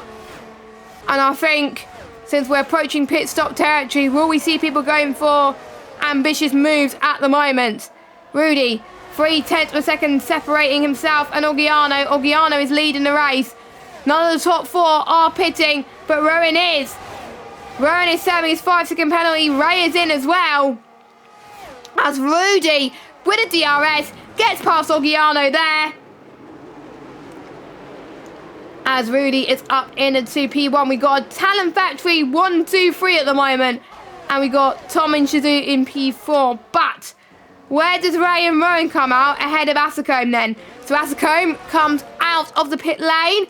And I think since we're approaching pit stop territory, will we see people going for ambitious moves at the moment? Rudy, 0.3 of a second separating himself and Oggiano. Oggiano is leading the race. None of the top 4 are pitting, but Rowan is. Rowan is serving his 5-second penalty. Ray is in as well. As Rudy, with a DRS, gets past Oggiano there. As Rudy is up in a 2P1. We got a Talent Factory 1, 2, 3 at the moment. And we got Tom and Shazoo in P4. But where does Ray and Rowan come out ahead of Facecam then? So Facecam comes out of the pit lane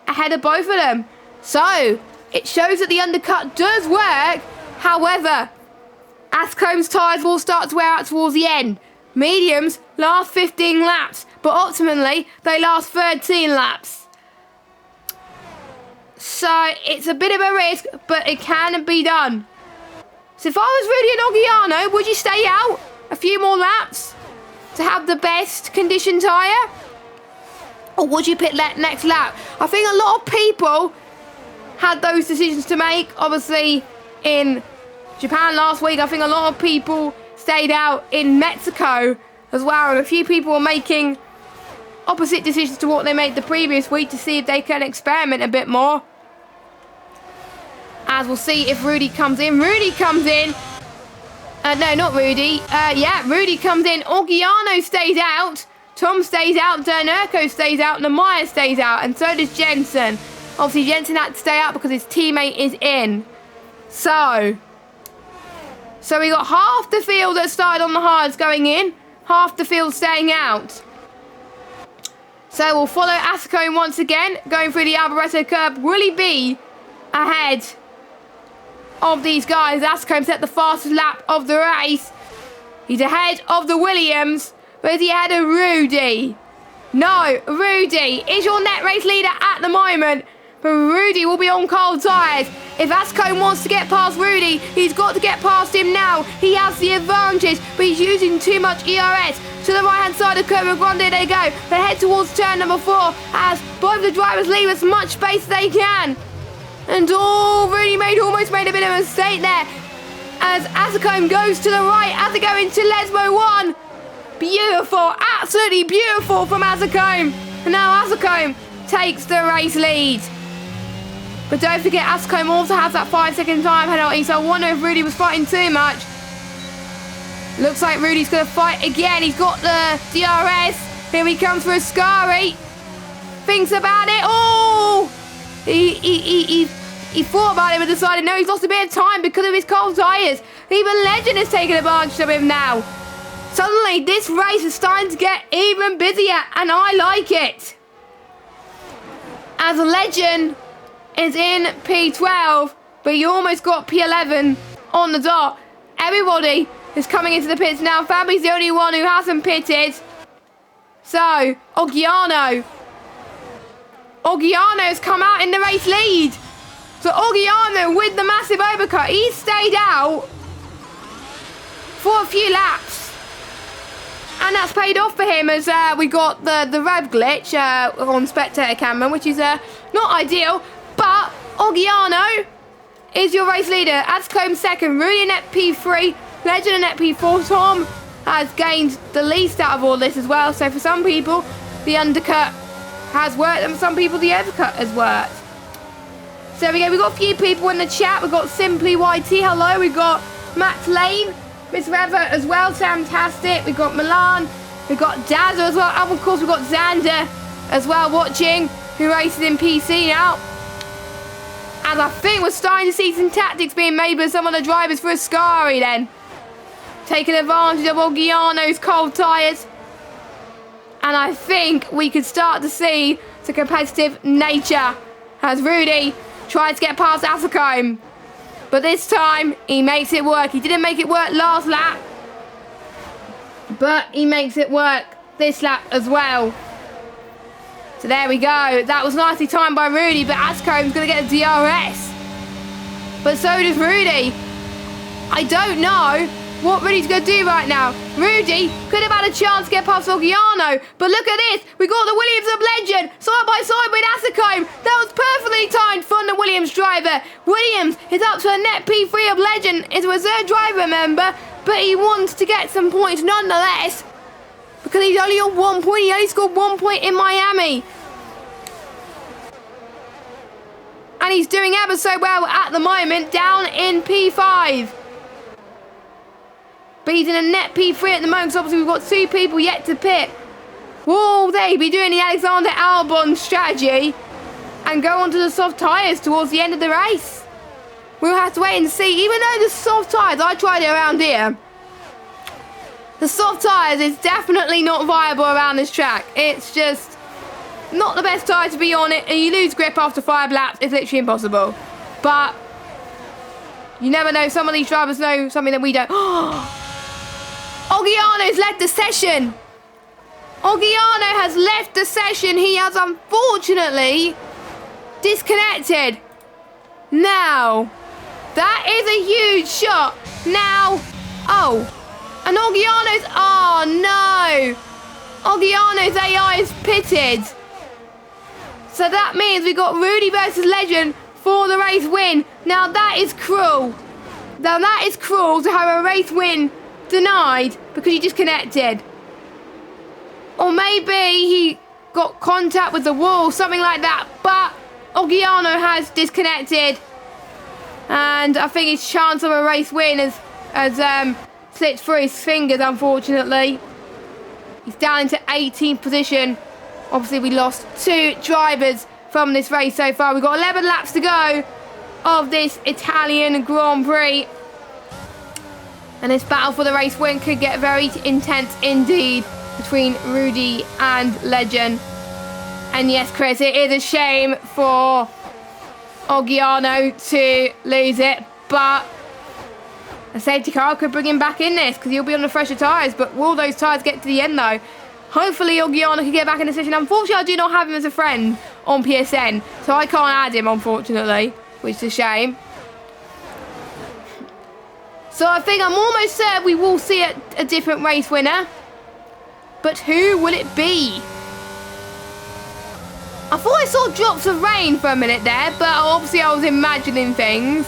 ahead of both of them. So it shows that the undercut does work. However, Facecam's tyres will start to wear out towards the end. Mediums last 15 laps, but ultimately they last 13 laps. So it's a bit of a risk, but it can be done. So if I was Rudy and Oggiano, would you stay out a few more laps to have the best condition tyre? Or would you pit next lap? I think a lot of people had those decisions to make. Obviously, in Japan last week, I think a lot of people stayed out in Mexico as well. And a few people were making opposite decisions to what they made the previous week to see if they can experiment a bit more. As we'll see if Rudy comes in. Rudy comes in. No, not Rudy. Yeah, Rudy comes in. Oggiano stays out. Tom stays out. Dernurko stays out. Namaya stays out. And so does Jensen. Obviously, Jensen had to stay out because his teammate is in. So we got half the field that started on the hards going in. Half the field staying out. So we'll follow Facecam once again. Going through the Alboreto curve. Will he be ahead of these guys? Facecam set the fastest lap of the race. He's ahead of the Williams, but is he ahead of Rudy? No, Rudy is your net race leader at the moment, but Rudy will be on cold tyres. If Facecam wants to get past Rudy, he's got to get past him now. He has the advantage, but he's using too much ERS. To the right-hand side of Curva Grande they go. They head towards turn number 4 as both the drivers leave as much space as they can. And Rudy almost made a bit of a mistake there as Facecam goes to the right as they go into Lesmo 1. Beautiful, absolutely beautiful from Facecam. And now Facecam takes the race lead. But don't forget, Facecam also has that 5-second time penalty, so I wonder if Rudy was fighting too much. Looks like Rudy's going to fight again. He's got the DRS. Here he comes for Ascari. Thinks about it. Oh! He thought about it but decided, no, he's lost a bit of time because of his cold tyres. Even Legend is taking advantage of him now. Suddenly, this race is starting to get even busier, and I like it. As Legend is in P12, but you almost got P11 on the dot. Everybody is coming into the pits now. Fabi's the only one who hasn't pitted. So, Oggiano's come out in the race lead. So Oggiano with the massive overcut. He stayed out for a few laps. And that's paid off for him as we got the rev glitch on spectator camera, which is not ideal. But Oggiano is your race leader. Ascombe second. Rudy in net P3. Legend in net P4. Tom has gained the least out of all this as well. So for some people, the undercut has worked, and for some people, the overcut has worked. So there we go. We've got a few people in the chat. We've got Simply YT. Hello. We've got Matt Lane. Miss Rever as well. Fantastic. We've got Milan. We've got Dazza as well. And of course, we've got Xander as well watching, who races in PC now. And I think we're starting to see some tactics being made by some of the drivers for Ascari then. Taking advantage of Oggiano's cold tyres. And I think we could start to see the competitive nature as Rudy tries to get past Ascombe. But this time, he makes it work. He didn't make it work last lap, but he makes it work this lap as well. So there we go. That was nicely timed by Rudy, but Ascombe's going to get a DRS. But so does Rudy. I don't know what Rudy's going to do right now. Rudy could have had a chance to get past Oggiano, but look at this. We got the Williams of Legend side by side with Ascombe. That was perfectly timed from the Williams driver. Williams is up to a net P3 of Legend. Is a reserve driver, remember, but he wants to get some points nonetheless because he's only on 1 point. He only scored 1 point in Miami. And he's doing ever so well at the moment, down in P5. But he's in a net P3 at the moment, so obviously we've got 2 people yet to pit. Will they be doing the Alexander Albon strategy and go onto the soft tyres towards the end of the race? We'll have to wait and see. Even though the soft tyres, I tried it around here, the soft tyres is definitely not viable around this track. It's just not the best tyre to be on it, and you lose grip after 5 laps. It's literally impossible. But you never know. Some of these drivers know something that we don't. Oggiano's left the session. Oggiano has left the session. He has unfortunately disconnected. Now, that is a huge shot. Now, and Oggiano's, no. Oggiano's AI is pitted. So that means we got Rudy versus Legend for the race win. Now that is cruel. Now that is cruel to have a race win denied because he disconnected. Or maybe he got contact with the wall, something like that. But Oggiano has disconnected. And I think his chance of a race win has slipped through his fingers, unfortunately. He's down into 18th position. Obviously, we lost 2 drivers from this race so far. We've got 11 laps to go of this Italian Grand Prix. And this battle for the race win could get very intense indeed between Rudy and Legend. And yes, Chris, it is a shame for Oggiano to lose it, but a safety car could bring him back in this because he'll be on the fresher tyres. But will those tyres get to the end though? Hopefully Oggiano can get back in the session. Unfortunately, I do not have him as a friend on PSN, so I can't add him, unfortunately, which is a shame. So I think I'm almost certain we will see a different race winner. But who will it be? I thought I saw drops of rain for a minute there, but obviously I was imagining things.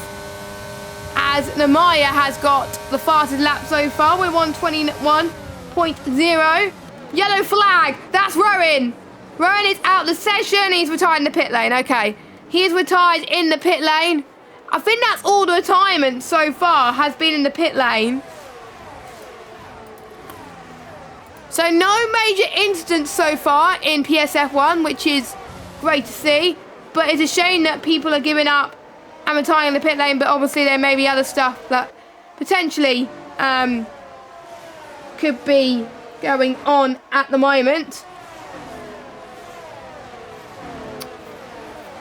As Namaya has got the fastest lap so far with 1:21.0. Yellow flag, that's Rowan. Rowan is out the session, he's retired in the pit lane. Okay, he is retired in the pit lane. I think that's all the retirement so far has been in the pit lane. So no major incidents so far in PSF1, which is great to see. But it's a shame that people are giving up and retiring in the pit lane. But obviously there may be other stuff that potentially could be going on at the moment.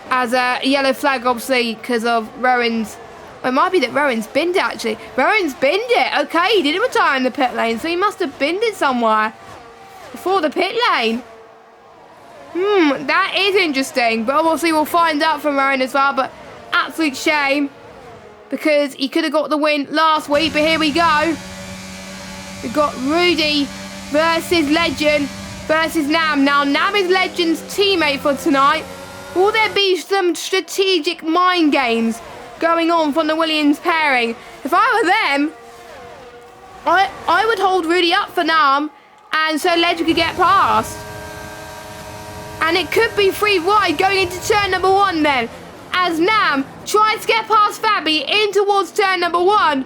As a yellow flag, obviously, because of Rowan's. It might be that Rowan's binned it, actually. Rowan's binned it. Okay, he didn't retire in the pit lane, so he must have binned it somewhere before the pit lane. That is interesting. But obviously, we'll find out from Rowan as well. But absolute shame, because he could have got the win last week. But here we go. We've got Rudy versus Legend versus Nam. Now, Nam is Legend's teammate for tonight. Will there be some strategic mind games going on from the Williams pairing? If I were them, I would hold Rudy up for Nam, and so Legend could get past. And it could be free wide going into turn number 1 then, as Nam tries to get past Fabi in towards turn number 1.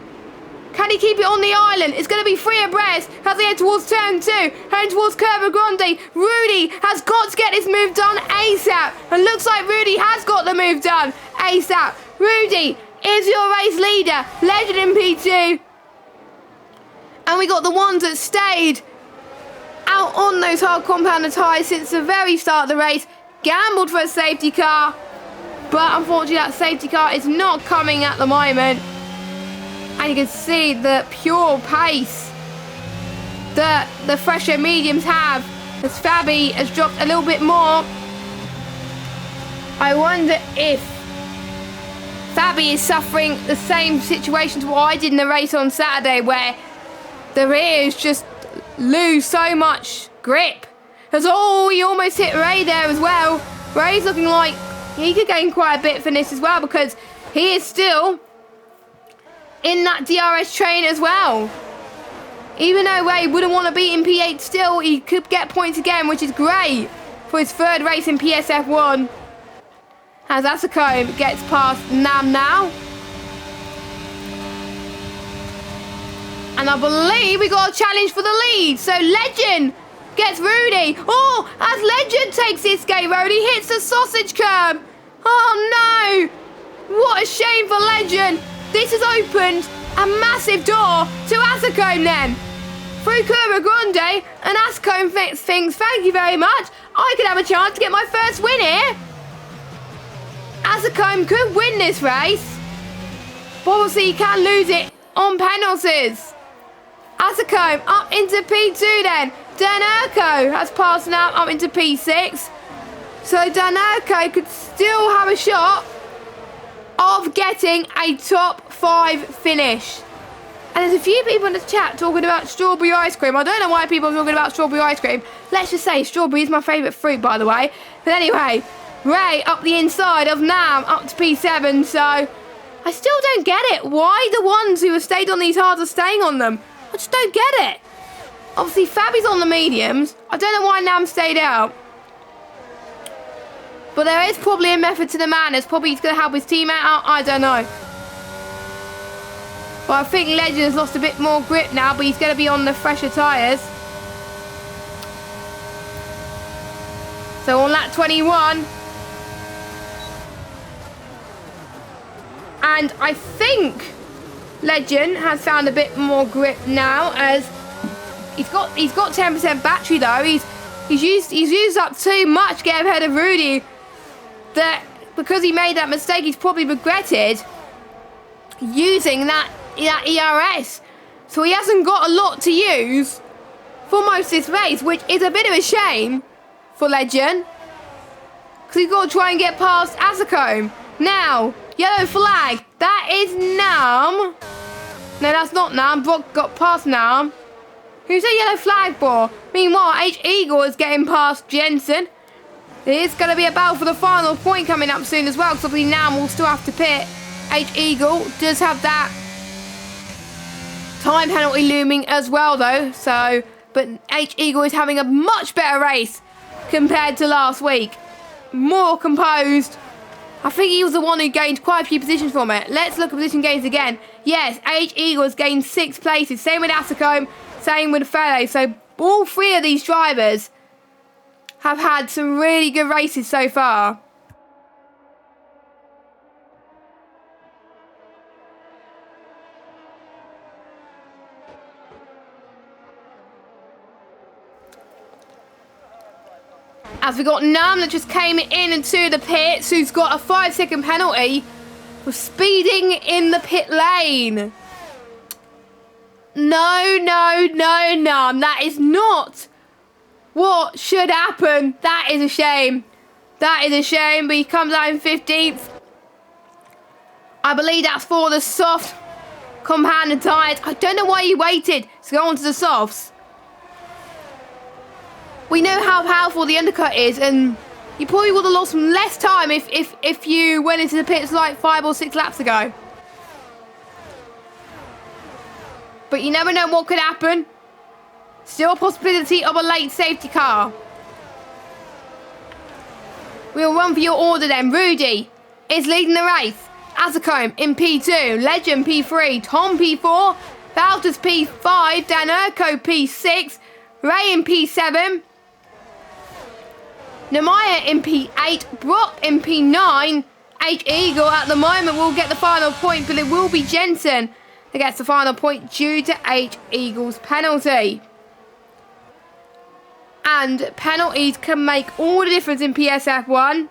Can he keep it on the island? It's going to be free abreast as they head towards turn 2. Heading towards Curva Grande. Rudy has got to get this move done ASAP. And looks like Rudy has got the move done ASAP. Rudy is your race leader. Legend in P2. And we got the ones that stayed out on those hard compounder tyres since the very start of the race. Gambled for a safety car. But unfortunately that safety car is not coming at the moment. And you can see the pure pace that the fresher mediums have, as Fabi has dropped a little bit more. I wonder if Fabi is suffering the same situation to what I did in the race on Saturday, where the rears just lose so much grip. As he almost hit Ray there as well. Ray's looking like he could gain quite a bit from this as well, because he is still in that DRS train as well. Even though Ray wouldn't want to beat in P8 still, he could get points again, which is great for his 3rd race in PSF1. As Asako gets past Nam now. And I believe we got a challenge for the lead. So Legend gets Rudy. Oh, as Legend takes this gate road, he hits the sausage curb. Oh no. What a shame for Legend. This has opened a massive door to Asako then. Through Curva Grande, and Asako thinks, thank you very much. I could have a chance to get my first win here. Asako could win this race. But obviously he can lose it on penalties. Asako up into P2 then. Danerko has passed now up into P6. So Danerko could still have a shot of getting a top 5 finish. And there's a few people in the chat talking about strawberry ice cream. I don't know why people are talking about strawberry ice cream. Let's just say strawberry is my favourite fruit, by the way. But anyway, Ray up the inside of Nam up to P7. So I still don't get it. Why the ones who have stayed on these hards are staying on them? I just don't get it. Obviously, Fabi's on the mediums. I don't know why Nam stayed out. But there is probably a method to the madness. Probably he's going to help his teammate out. I don't know. But I think Legend has lost a bit more grip now. But he's going to be on the fresher tyres. So on lap 21. And I think Legend has found a bit more grip now, as he's got 10% battery though. He's used up too much to get ahead of Rudy. That because he made that mistake, he's probably regretted using that ERS. So he hasn't got a lot to use for most of this race, which is a bit of a shame for Legend, because he's got to try and get past Asako. Now, yellow flag. That is Nam. No, that's not Nam. Brock got past Nam. Who's a yellow flag for? Meanwhile, H Eagle is getting past Jensen. There's going to be a battle for the final point coming up soon as well, because obviously Nam will still have to pit. H Eagle does have that time penalty looming as well though. So, but H Eagle is having a much better race compared to last week. More composed. I think he was the one who gained quite a few positions from it. Let's look at position gains again. Yes, H Eagle has gained 6 places. Same with Asako, same with Fele. So But all three of these drivers have had some really good races so far. As we got Nam that just came in into the pits, who's got a 5-second penalty for speeding in the pit lane. No, Nam. That is not what should happen. That is a shame. That is a shame, but he comes out in 15th. I believe that's for the soft compounded tyres. I don't know why he waited to go on to the softs. We know how powerful the undercut is, and you probably would have lost less time if you went into the pits like 5 or 6 laps ago. But you never know what could happen. Still a possibility of a late safety car. We'll run for your order then. Rudy is leading the race. Azicombe in P2. Legend P3. Tom P4. Valters P5. Dan Urco P6. Ray in P7. Nemaya in P8, Brock in P9, H Eagle at the moment will get the final point, but it will be Jensen that gets the final point due to H Eagle's penalty. And penalties can make all the difference in PSF1.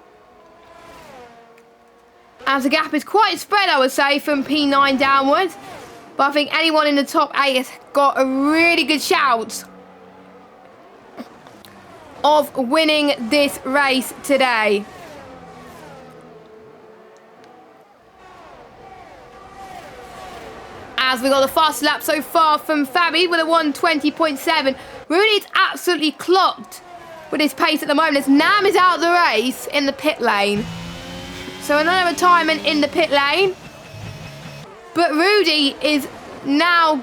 As the gap is quite spread, I would say, from P9 downwards. But I think anyone in the top 8 has got a really good shout of winning this race today. As we got the fastest lap so far from Fabi with a 1:20.7. Rudy's absolutely clocked with his pace at the moment as Nam is out of the race in the pit lane. So another retirement in the pit lane. But Rudy is now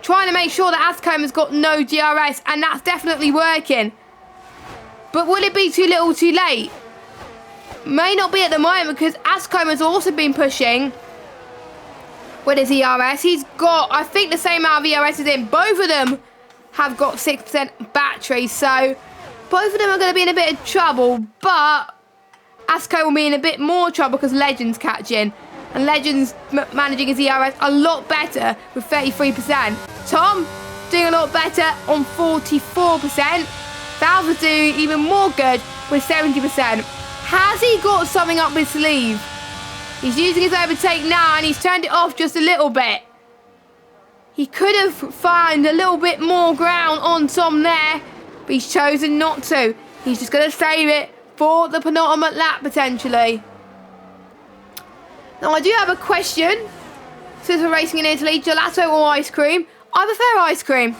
trying to make sure that Azicombe has got no DRS, and that's definitely working. But will it be too little too late? May not be at the moment, because Azicombe has also been pushing with his ERS. He's got, I think, the same amount of ERS as him. Both of them have got 6% battery, so both of them are going to be in a bit of trouble. But Azicombe will be in a bit more trouble because Legend's catching. And Legend's managing his ERS a lot better with 33%. Tom doing a lot better on 44%. Valve's doing even more good with 70%. Has he got something up his sleeve? He's using his overtake now and he's turned it off just a little bit. He could have found a little bit more ground on Tom there, but he's chosen not to. He's just going to save it for the penultimate lap potentially. Now I do have a question. Since we're racing in Italy, gelato or ice cream? I prefer ice cream.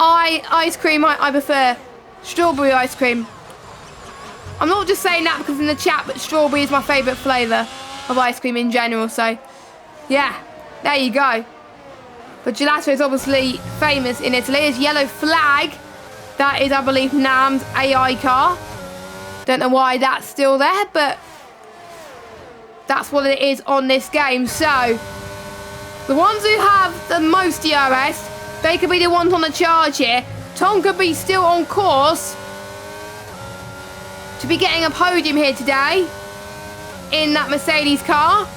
I prefer strawberry ice cream. I'm not just saying that because in the chat, but strawberry is my favourite flavour of ice cream in general. So, yeah, there you go. But gelato is obviously famous in Italy. It's yellow flag. That is, I believe, Nam's AI car. Don't know why that's still there, but that's what it is on this game. So, the ones who have the most DRS, they could be the ones on the charge here. Tom could be still on course to be getting a podium here today in that Mercedes car,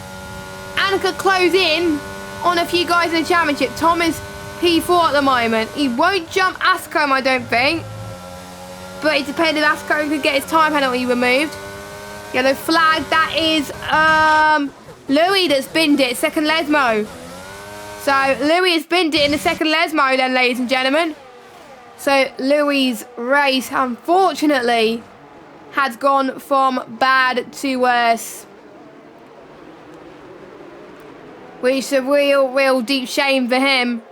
and could close in on a few guys in the championship. Tom is P4 at the moment. He won't jump Azicombe, I don't think, but it depends if Azicombe could get his time penalty removed. Yellow flag, that is Louis that's binned it, second Lesmo. So Louis has binned it in the second Lesmo then, ladies and gentlemen. So Louis' race, unfortunately, has gone from bad to worse. Which is a real deep shame for him.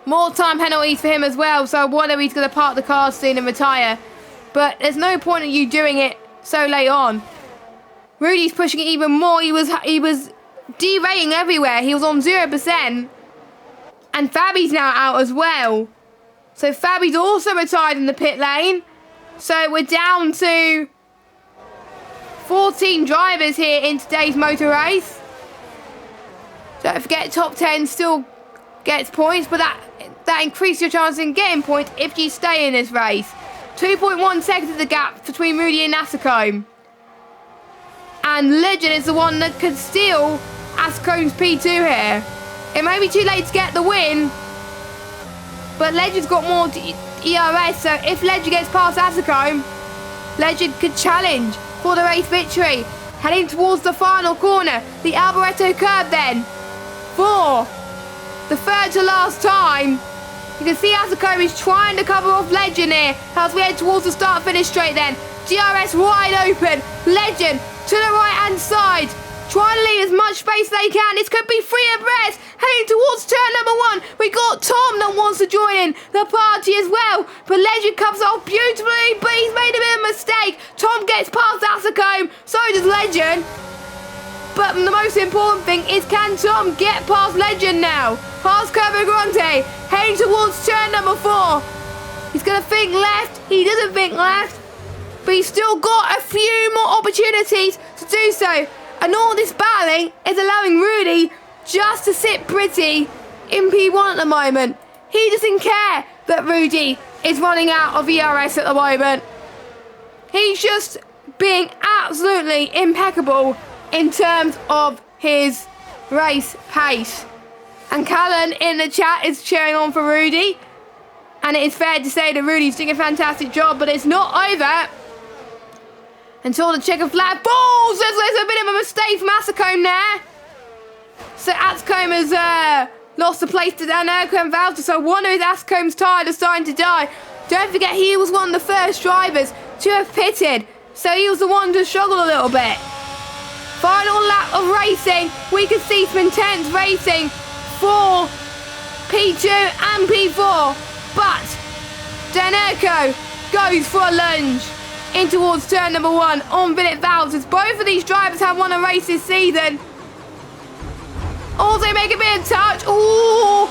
More time penalties for him as well, so I wonder if he's going to park the car soon and retire. But there's no point in you doing it so late on. Rudy's pushing it even more. He was derating everywhere. He was on 0%. And Fabi's now out as well. So Fabi's also retired in the pit lane. So we're down to 14 drivers here in today's motor race. Don't forget, top 10 still gets points, but that that increase your chance in getting points if you stay in this race. 2.1 seconds is the gap between Rudy and Facecam. And Legend is the one that could steal Facecam's P2 here. It may be too late to get the win, but Legend's got more ERS, so if Legend gets past Facecam, Legend could challenge for the race victory. Heading towards the final corner, the Alboreto curve then, for the third to last time. You can see Facecam is trying to cover off Legend here as we head towards the start-finish straight then. DRS wide open, Legend to the right-hand side, trying to leave as much space they can. This could be free abreast, heading towards turn number 1. We got Tom that wants to join in the party as well, but Legend comes off beautifully, but he's made a bit of a mistake. Tom gets past Facecam, so does Legend. But the most important thing is, can Tom get past Legend now? Past Grande, heading towards turn number 4. He's going to think left. He doesn't think left, but he's still got a few more opportunities to do so. And all this battling is allowing Rudy just to sit pretty in P1 at the moment. He doesn't care that Rudy is running out of ERS at the moment. He's just being absolutely impeccable in terms of his race pace. And Callan in the chat is cheering on for Rudy. And it is fair to say that Rudy's doing a fantastic job, but it's not over until the checker flag falls. There's a bit of a mistake from Facecam there. So Facecam has lost the place to Danerco and Valter. So one of his Facecam's tyres are starting to die. Don't forget, he was one of the first drivers to have pitted, so he was the one to struggle a little bit. Final lap of racing. We can see some intense racing for P2 and P4. But Danerco goes for a lunge in towards turn number 1 on Philip Valters. Both of these drivers have won a race this season. Also make a bit of touch. Ooh,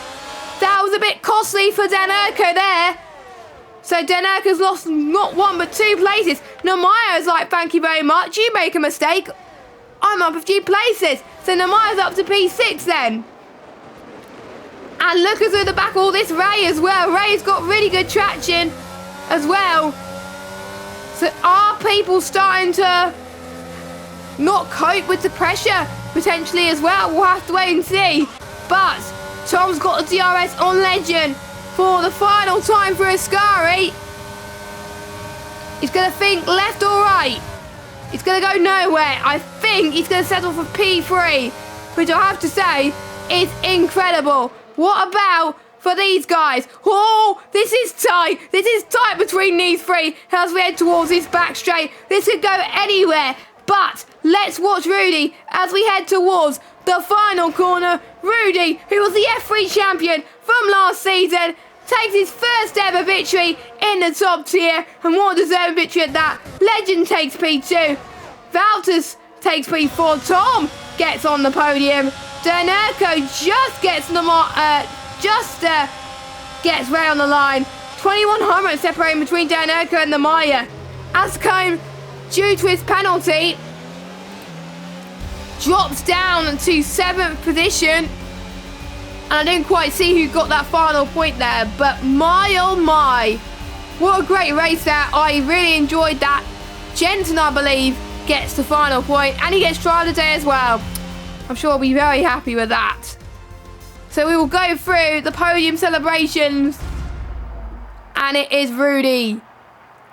that was a bit costly for Danerco there. So Danerco's lost not 1 but 2 places. Namaya's like, thank you very much. You make a mistake, I'm up a few places. So Namaya's up to P6 then. And look at the back of all this, Ray as well. Ray's got really good traction as well. So are people starting to not cope with the pressure potentially as well? We'll have to wait and see. But Tom's got the DRS on Legend for the final time for Ascari. He's going to think left or right. He's going to go nowhere. I think he's going to settle for P3, which I have to say is incredible. What about for these guys? Oh, this is tight. This is tight between these three as we head towards this back straight. This could go anywhere. But let's watch Rudy as we head towards the final corner. Rudy, who was the F3 champion from last season, takes his first ever victory in the top tier, and more deserved victory at that. Legend takes P2. Valters takes P4. Tom gets on the podium. Danerco just gets gets Ray on the line. 2100 separating between Danerco and Namaya. Facecam, due to his penalty, drops down to 7th position. And I didn't quite see who got that final point there, but my oh my, what a great race there. I really enjoyed that. Jensen, I believe, gets the final point, and he gets drive of the day as well. I'm sure I'll be very happy with that. So we will go through the podium celebrations, and it is Rudy,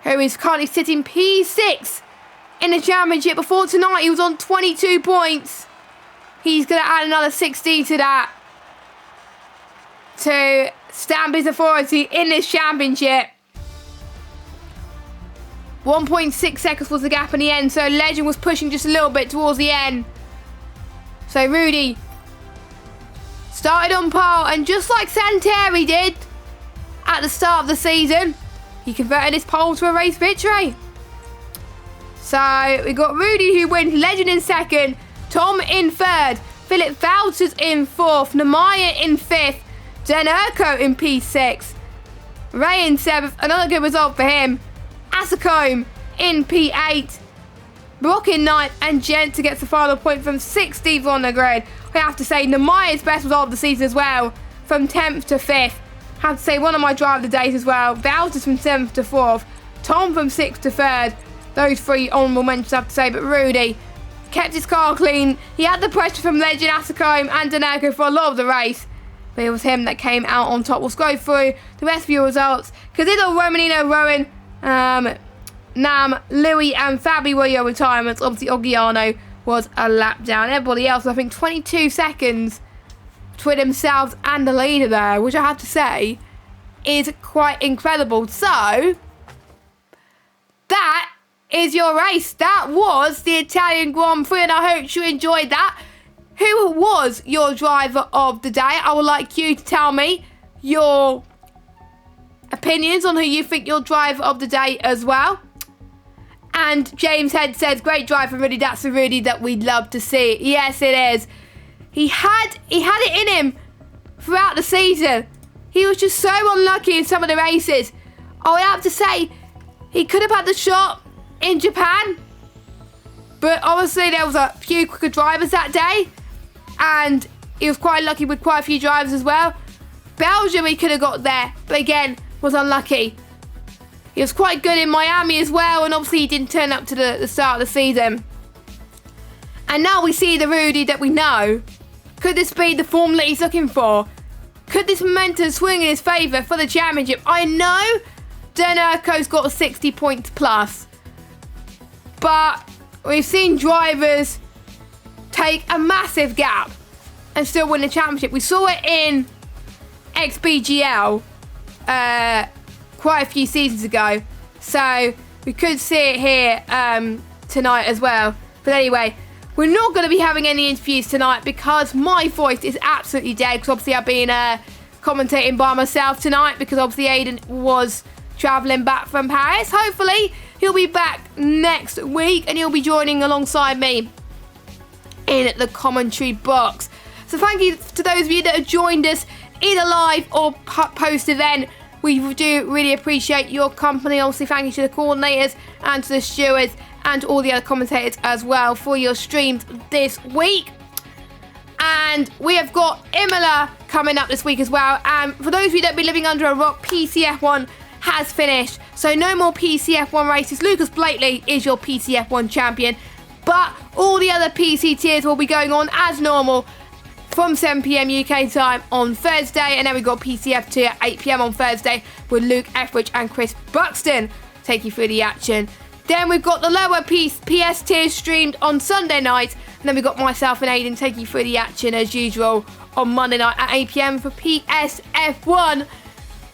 who is currently sitting P6 in the championship. Before tonight, he was on 22 points. He's going to add another 60 to that to stamp his authority in this championship. 1.6 seconds was the gap in the end, so Legend was pushing just a little bit towards the end. So Rudy started on pole, and just like Santeri did at the start of the season, he converted his pole to a race victory. So we got Rudy who wins, Legend in 2nd, Tom in 3rd, Philip Valters in 4th, Namaya in 5th, Danerco in P6, Ray in 7th, another good result for him, Facecam in P8, Brock in 9th, and Jensen gets the final point from 16th on the grid. We have to say Namaya's best result of the season as well, from 10th to 5th. have to say one of my driver of the days as well. Valtters from 7th to 4th. Tom from 6th to 3rd. Those 3 honourable mentions I have to say. But Rudy kept his car clean. He had the pressure from Legend, Asicome and Daneco for a lot of the race. But it was him that came out on top. We'll go through the rest of your results. Caziddo, Romanino, Rowan, Nam, Louis and Fabi were your retirements. Obviously, Oggiano was a lap down. Everybody else, I think 22 seconds between themselves and the leader there, which I have to say is quite incredible. So, that is your race. That was the Italian Grand Prix, and I hope you enjoyed that. Who was your driver of the day? I would like you to tell me your opinions on who you think your driver of the day as well. And James Head says, great drive from Rudy. That's the Rudy that we'd love to see. Yes, it is. He had it in him throughout the season. He was just so unlucky in some of the races. I would have to say, he could have had the shot in Japan. But obviously there was a few quicker drivers that day. And he was quite lucky with quite a few drivers as well. Belgium, he could have got there, but again, was unlucky. He was quite good in Miami as well, and obviously he didn't turn up to the start of the season. And now we see the Rudy that we know. Could this be the form that he's looking for? Could this momentum swing in his favour for the championship? I know Daneco's got a 60 points plus, but we've seen drivers take a massive gap and still win the championship. We saw it in XBGL quite a few seasons ago, so we could see it here tonight as well. But anyway, we're not going to be having any interviews tonight because my voice is absolutely dead, because obviously I've been commentating by myself tonight because obviously Aiden was travelling back from Paris. Hopefully he'll be back next week and he'll be joining alongside me in the commentary box. So thank you to those of you that have joined us either live or post-event. We do really appreciate your company. Obviously, thank you to the coordinators and to the stewards and all the other commentators as well for your streams this week. And we have got Imola coming up this week as well. And for those of you that have been living under a rock, PCF1 has finished. So no more PCF1 races. Lucas Blakely is your PCF1 champion. But all the other PC tiers will be going on as normal from 7 PM UK time on Thursday. And then we've got PCF2 at 8 PM on Thursday with Luke Etheridge and Chris Buxton take you through the action. Then we've got the lower PS tiers streamed on Sunday night. And then we've got myself and Aiden taking you through the action as usual on Monday night at 8 PM for PSF1.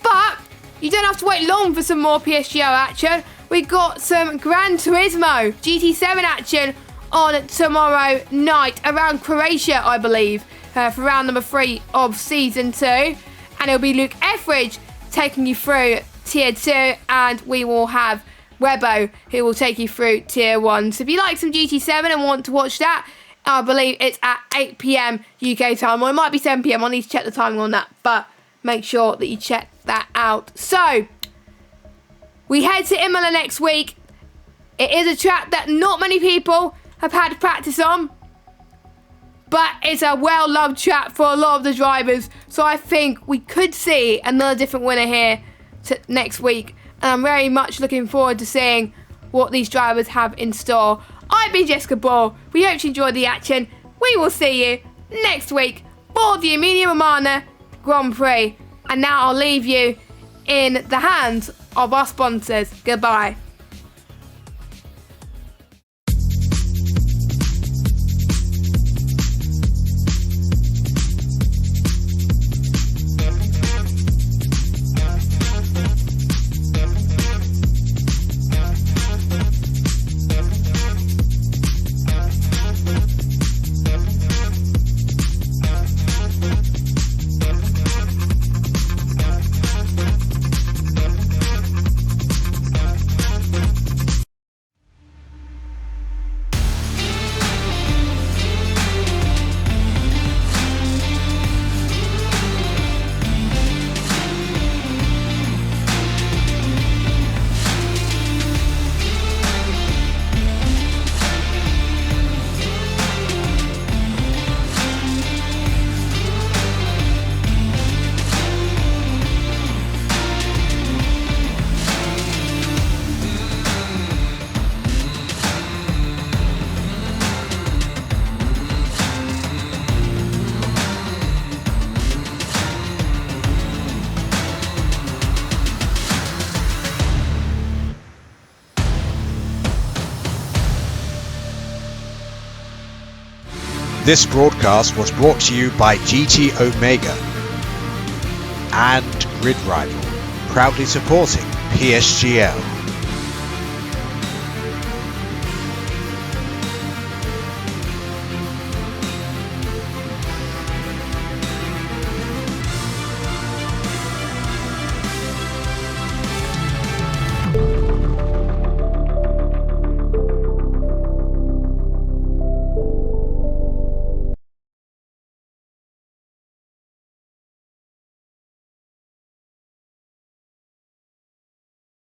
But you don't have to wait long for some more PSGL action. We got some Gran Turismo GT7 action on tomorrow night around Croatia, I believe, for round number 3 of season 2. And it'll be Luke Etheridge taking you through tier 2, and we will have Webbo who will take you through tier 1. So if you like some GT7 and want to watch that, I believe it's at 8 PM UK time, or it might be 7 PM. I need to check the timing on that, but make sure that you check that out. So we head to Imola next week. It is a track that not many people have had practice on, but it's a well-loved track for a lot of the drivers. So I think we could see another different winner here next week. And I'm very much looking forward to seeing what these drivers have in store. I've been Jessica Ball. We hope you enjoyed the action. We will see you next week for the Emilia-Romagna Grand Prix. And now I'll leave you in the hands of our sponsors. Goodbye. This broadcast was brought to you by GT Omega and Grid Rival, proudly supporting PSGL.